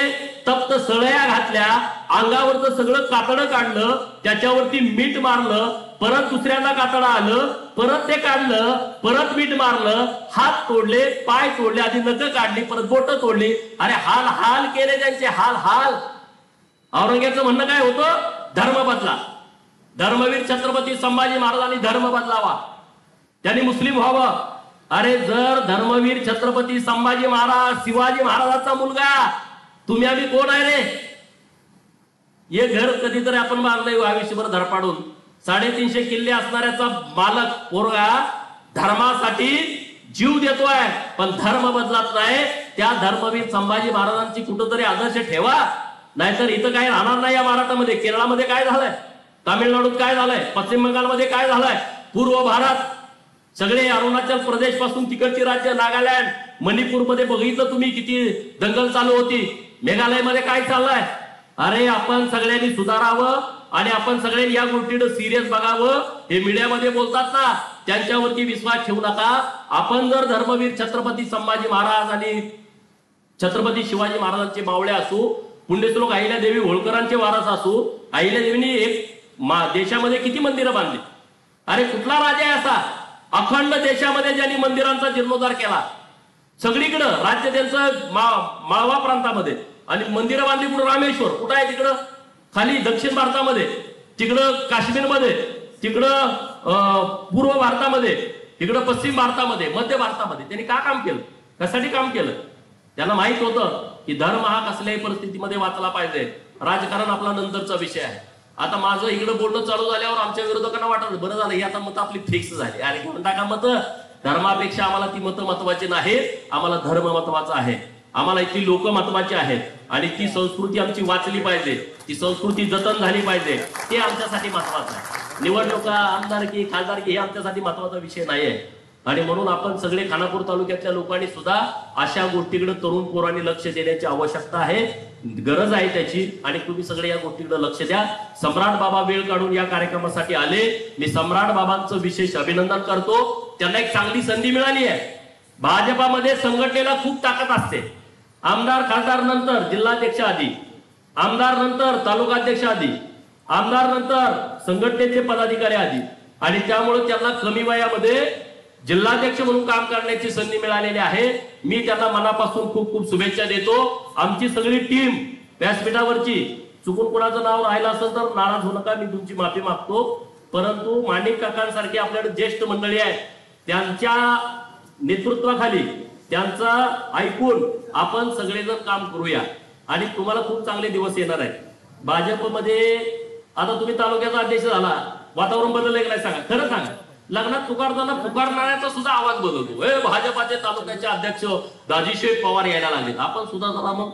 तप्त सळया घातल्या, अंगावरचं सगळं कातडं काढलं, त्याच्यावरती मीठ मारलं, परत दुसऱ्यांदा कातडं आलं, परत ते काढलं, परत मीठ मारलं, हात तोडले, पाय तोडले, आधी नख काढली, परत बोट तोडली. अरे हाल हाल केले त्यांचे, हाल हाल. औरंगजेबाचं म्हणणं काय होतं? धर्म बदला. धर्मवीर छत्रपती संभाजी महाराजांनी धर्म बदलावा, त्यांनी मुस्लिम व्हावं. अरे जर धर्मवीर छत्रपती संभाजी महाराज शिवाजी महाराजांचा मुलगा, तुम्ही आम्ही कोण आहे रे? हे घर कधीतरी आपण बांधलंय आयुष्यभर धडपाडून. 350 किल्ले असणाऱ्याचा मालक पोरगा धर्मासाठी जीव देतोय, पण धर्म बदलत नाही. त्या धर्मवीर संभाजी महाराजांची कुठंतरी आदर्श ठेवा, नाहीतर इथं काय राहणार नाही. या महाराष्ट्रामध्ये केरळामध्ये काय झालंय, तामिळनाडूत काय झालंय, पश्चिम बंगालमध्ये काय झालंय, पूर्व भारत सगळे अरुणाचल प्रदेश पासून तिकडची राज्य, नागालँड, मणिपूरमध्ये बघितलं तुम्ही किती दंगल चालू होती. मेघालयमध्ये काय चाललंय. अरे आपण सगळ्यांनी सुधारावं आणि आपण सगळ्यांनी या गोष्टीकडे सिरियस बघावं. हे मीडियामध्ये बोलतात ना, त्यांच्यावरती विश्वास ठेवू नका. आपण जर धर्मवीर छत्रपती संभाजी महाराज आणि छत्रपती शिवाजी महाराजांचे मावळे असू, पुण्यश्लोक अहिल्यादेवी होळकरांचे वारस असू, अहिल्यादेवींनी देशामध्ये किती मंदिरं बांधली. अरे कुठला राजा आहे असा अखंड देशामध्ये ज्यांनी मंदिरांचा जीर्णोद्धार केला? सगळीकडं राज्य त्यांचं माळवा प्रांतामध्ये, आणि मंदिरं बांधली कुठं? रामेश्वर कुठं आहे? तिकडं खाली दक्षिण भारतामध्ये, तिकडं काश्मीरमध्ये, तिकडं पूर्व भारतामध्ये, तिकडं पश्चिम भारतामध्ये, मध्य भारतामध्ये. त्यांनी का काम केलं? कशासाठी काम केलं? त्यांना माहित होतं की धर्म हा कसल्याही परिस्थितीमध्ये वाचला पाहिजे. राजकारण आपला नंतरचा विषय आहे. आता माझं इकडे बोलणं चालू झाल्यावर आमच्या विरोधकांना वाटत बरं झालं, ही आता मतं आपली फिक्स झाली. अरे घेऊन टाका मतं. धर्मापेक्षा आम्हाला ती मतं महत्वाची नाहीत, आम्हाला धर्म महत्वाचा आहे. आम्हाला इथली लोक महत्वाची आहेत आणि ती संस्कृती आमची वाचली पाहिजे, ती संस्कृती जतन झाली पाहिजे. ते आमच्यासाठी महत्वाचं आहे. निवडणुका, आमदारकी, खासदारकी हे आमच्यासाठी महत्वाचा विषय नाही आहे. आणि म्हणून आपण सगळे खानापूर तालुक्यातल्या लोकांनी सुद्धा अशा गोष्टीकडे तरुण पोरांनी लक्ष देण्याची आवश्यकता आहे, गरज आहे त्याची. आणि तुम्ही सगळे या गोष्टीकडे लक्ष द्या. सम्राट बाबा वेळ काढून या कार्यक्रमासाठी आले. मी सम्राट बाबांचं विशेष अभिनंदन करतो. त्यांना एक चांगली संधी मिळाली आहे. भाजपामध्ये संघटनेला खूप ताकद असते. आमदार खासदार नंतर जिल्हाध्यक्ष आधी, आमदार नंतर तालुकाध्यक्ष आधी, आमदार नंतर संघटनेचे पदाधिकारी आधी. आणि त्यामुळे त्यांना कमी वयामध्ये जिल्हाध्यक्ष म्हणून काम करण्याची संधी मिळालेली आहे. मी त्यांना मनापासून खूप खूप शुभेच्छा देतो. आमची सगळी टीम व्यासपीठावरची, चुकून कोणाचं नाव राहिलं असेल तर नाराज होऊ नका, मी तुमची माफी मागतो. परंतु माणिक काकांसारखी आपल्याकडे ज्येष्ठ मंडळी आहे, त्यांच्या नेतृत्वाखाली, त्यांचा ऐकून आपण सगळेजण काम करूया आणि तुम्हाला खूप चांगले दिवस येणार आहेत. भाजपमध्ये आता तुम्ही तालुक्याचा अध्यक्ष झाला, वातावरण बदललं की नाही सांगा, खरं सांगा. लग्नात पुकारताना पुकारणाऱ्याचा सुद्धा आवाज बदलतो. भाजपाचे तालुक्याचे अध्यक्ष दाजीशेठ पवार यायला लागले, आपण सुद्धा जरा मग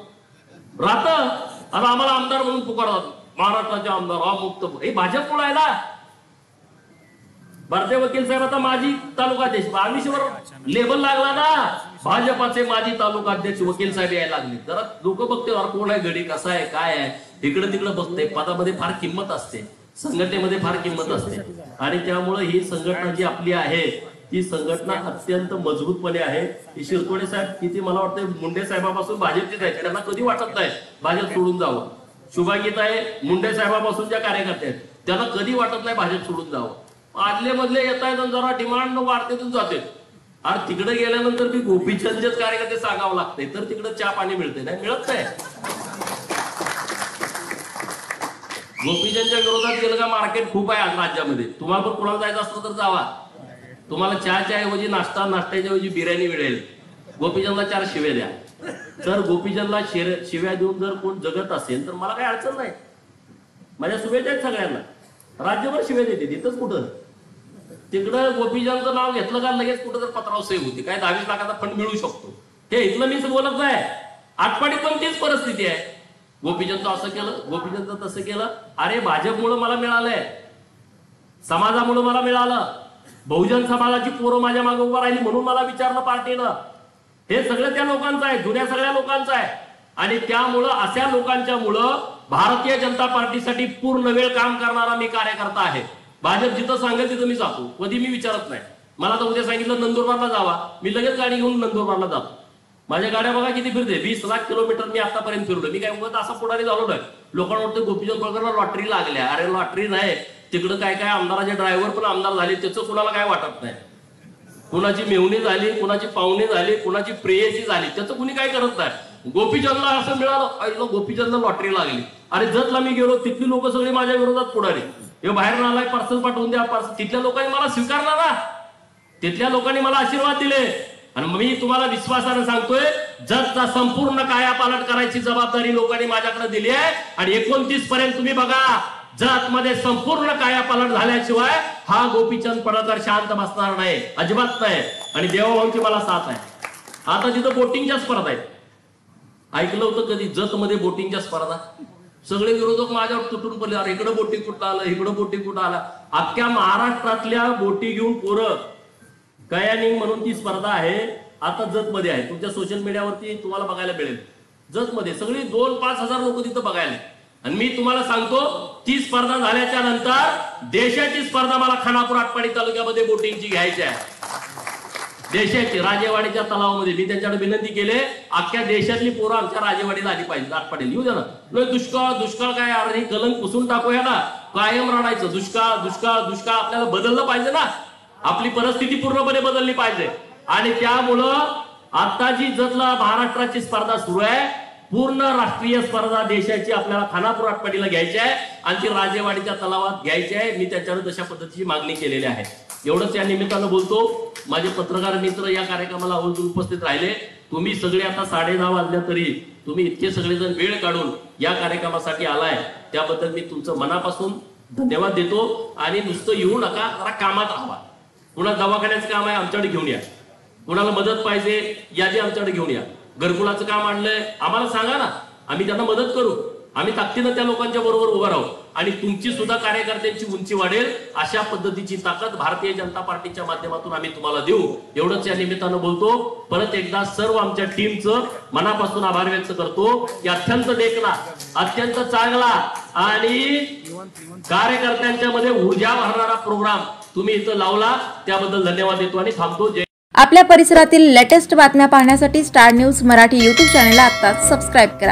राहत. आता आम्हाला आमदार म्हणून पुकारतात, महाराष्ट्राचे आमदार, हा मुक्त. हे भाजप आहे ना. भारतीय वकील साहेब आता माजी तालुकाध्यक्ष, आमिषवर लेबल लागला ना, भाजपाचे माजी तालुकाध्यक्ष वकील साहेब यायला लागले. जरा लोक बघते कोण आहे, गडी कसा आहे, काय आहे, इकडे तिकडे बघते. पदामध्ये फार किंमत असते, संघटनेमध्ये फार किंमत असते. आणि त्यामुळे ही संघटना जी आपली आहे ती संघटना अत्यंत मजबूतपणे आहे. शिरतोडे साहेब किती, मला वाटतं मुंडे साहेबापासून भाजपचे आहेत, त्यांना कधी वाटत नाही भाजप सोडून जावं. शुभांगीताई मुंडे साहेबापासून ज्या कार्यकर्ते आहेत त्यांना कधी वाटत नाही भाजप सोडून जावं. आदले मधले येत आहेत आणि जरा डिमांड वाढते जाते. आणि तिकडे गेल्यानंतर ती गोपीचंदचेच कार्यकर्ते सांगावं लागते, तर तिकडे चहा पाणी मिळते, नाही मिळत नाही. गोपीचंदच्या विरोधात गेलं का मार्केट खूप आहे आज राज्यामध्ये. तुम्हाला पण कोणाला जायचं असलं तर जावा, तुम्हाला चहाच्या ऐवजी नाश्ता, नाश्त्याच्या ऐवजी बिर्याणी मिळेल. गोपीचंदला 4 शिव्या द्या. तर गोपीचंदला शिव्या देऊन जर कोण जगत असेल तर मला काही अडचण नाही. माझ्या शुभेच्छा आहेत सगळ्यांना. राज्यभर शिव्या देते, तिथंच कुठं तिकडं गोपीचंदचं नाव घेतलं का लगेच कुठं तर पत्राव सेव होती, काय 22 लाखाचा फंड मिळू शकतो. हे इथलं मीच बोलत आहे. आटपाडीत पण तीच परिस्थिती आहे. गोपीचंदचं असं केलं, गोपीचंदचं तसं केलं. अरे भाजपमुळे मला मिळालंय समाजामुळे मला मिळालं, बहुजन समाजाची पोरं माझ्या मागे उभा राहिली म्हणून मला विचारलं पार्टीनं. हे सगळं त्या लोकांचं आहे, जुन्या सगळ्या लोकांचं आहे. आणि त्यामुळं अशा लोकांच्या मुळे भारतीय जनता पार्टीसाठी पूर्ण वेळ काम करणारा मी कार्यकर्ता आहे. भाजप जिथं सांगेल तिथं मी जातो, कधी मी विचारत नाही. मला तर उद्या सांगितलं नंदुरबारला जावा, मी लगेच गाडी घेऊन नंदुरबारला जातो. माझ्या गाड्या बघा किती फिरते, 20 लाख किलोमीटर मी आतापर्यंत फिरलो. मी काय उगाच असा पुढारी झालो नाही. लोकांना वाटतं गोपीचंद पडकरला लॉटरी लागल्या. अरे लॉटरी नाही, तिकडं काय काय आमदाराचे ड्रायव्हर पण आमदार झाले, त्याचं कुणाला काय वाटत नाही. कुणाची मेवणी झाली, कुणाची पाहुणी झाली, कुणाची प्रेयसी झाली, त्याचं कुणी काय करत नाही. गोपीचंदला असं मिळालं, गोपीचंदला लॉटरी लागली. अरे जतला मी गेलो, तिथली लोक सगळी माझ्या विरोधात पुढारी, हे बाहेर आलाय पार्सल पाठवून द्या पार्सल. तिथल्या लोकांनी मला स्वीकारला ना, तिथल्या लोकांनी मला आशीर्वाद दिले. आणि मी तुम्हाला विश्वासाने सांगतोय, जतचा संपूर्ण कायापालट करायची जबाबदारी लोकांनी माझ्याकडे दिली आहे. आणि 29 पर्यंत तुम्ही बघा, जत मध्ये संपूर्ण कायापालट झाल्याशिवाय हा गोपीचंद पडळकर शांत बसणार नाही, अजिबात नाही. आणि देवाभाऊची मला साथ आहे. आता तिथं बोटिंगच्या स्पर्धा आहेत. ऐकलं होतं कधी जत मध्ये बोटिंगच्या स्पर्धा? सगळे विरोधक माझ्यावर तुटून पडले, अरे इकडं बोटिंग कुठं आलं, इकडं बोटिंग कुठं आला. अख्ख्या महाराष्ट्रातल्या बोटी घेऊन पोरं कयानिंग म्हणून ती स्पर्धा आहे, आता जत मध्ये आहे. तुमच्या सोशल मीडियावरती तुम्हाला बघायला मिळेल. जत मध्ये सगळी 2-5 हजार लोक तिथं बघायला. आणि मी तुम्हाला सांगतो, ती स्पर्धा झाल्याच्या नंतर देशाची स्पर्धा मला खानापूर आटपाडी तालुक्यामध्ये बोटिंगची घ्यायची आहे. देशाची राजेवाडीच्या तलावामध्ये मी त्यांच्याकडे विनंती केली, अख्ख्या देशातली पोरं आमच्या राजेवाडीला आली पाहिजे, आटपाडीला येऊ द्या ना. दुष्काळ दुष्काळ काय, अरे कलंक पुसून टाकूया ना, कायम रडायचं दुष्काळ दुष्काळ दुष्काळ. आपल्याला बदललं पाहिजे ना, आपली परिस्थिती पूर्णपणे बदलली पाहिजे. आणि त्यामुळं आता जी जतला महाराष्ट्राची स्पर्धा सुरू आहे, पूर्ण राष्ट्रीय स्पर्धा देशाची आपल्याला खानापूर आटपाडीला घ्यायची आहे आणि ती राजेवाडीच्या तलावात घ्यायची आहे. मी त्याच्याकडे तशा पद्धतीची मागणी केलेली आहे. एवढंच या निमित्तानं बोलतो. माझे पत्रकार मित्र या कार्यक्रमाला आवर्जून उपस्थित राहिले. तुम्ही सगळे आता 10:30 वाजल्या तरी तुम्ही इतके सगळेजण वेळ काढून या कार्यक्रमासाठी आलाय, त्याबद्दल मी तुमचं मनापासून धन्यवाद देतो. आणि नुसतं येऊ नका, जरा कामात राहा. कुणाला दवाखान्याचं काम आहे आमच्याकडे घेऊन या, कुणाला मदत पाहिजे यादी आमच्याकडे घेऊन या. घरकुलाचं काम आणलंय आम्हाला सांगा ना, आम्ही त्यांना मदत करू. आम्ही ताकदीनं त्या लोकांच्या बरोबर उभं राहू. आणि तुमची सुद्धा कार्यकर्त्यांची उंची वाढेल अशा पद्धतीची ताकद भारतीय जनता पार्टीच्या माध्यमातून आम्ही तुम्हाला देऊ. एवढंच या निमित्तानं बोलतो. परत एकदा सर्व आमच्या टीमचं मनापासून आभार व्यक्त करतो की अत्यंत देखणा, अत्यंत चांगला आणि कार्यकर्त्यांच्या मध्ये ऊर्जा भरणारा प्रोग्राम तुम्ही इथं लावला, त्याबद्दल धन्यवाद देतो आणि थांबतो. आपल्या परिसरातील लेटेस्ट बातम्या पाहण्यासाठी स्टार न्यूज मराठी YouTube चॅनलला आत्ताच सबस्क्राईब करा.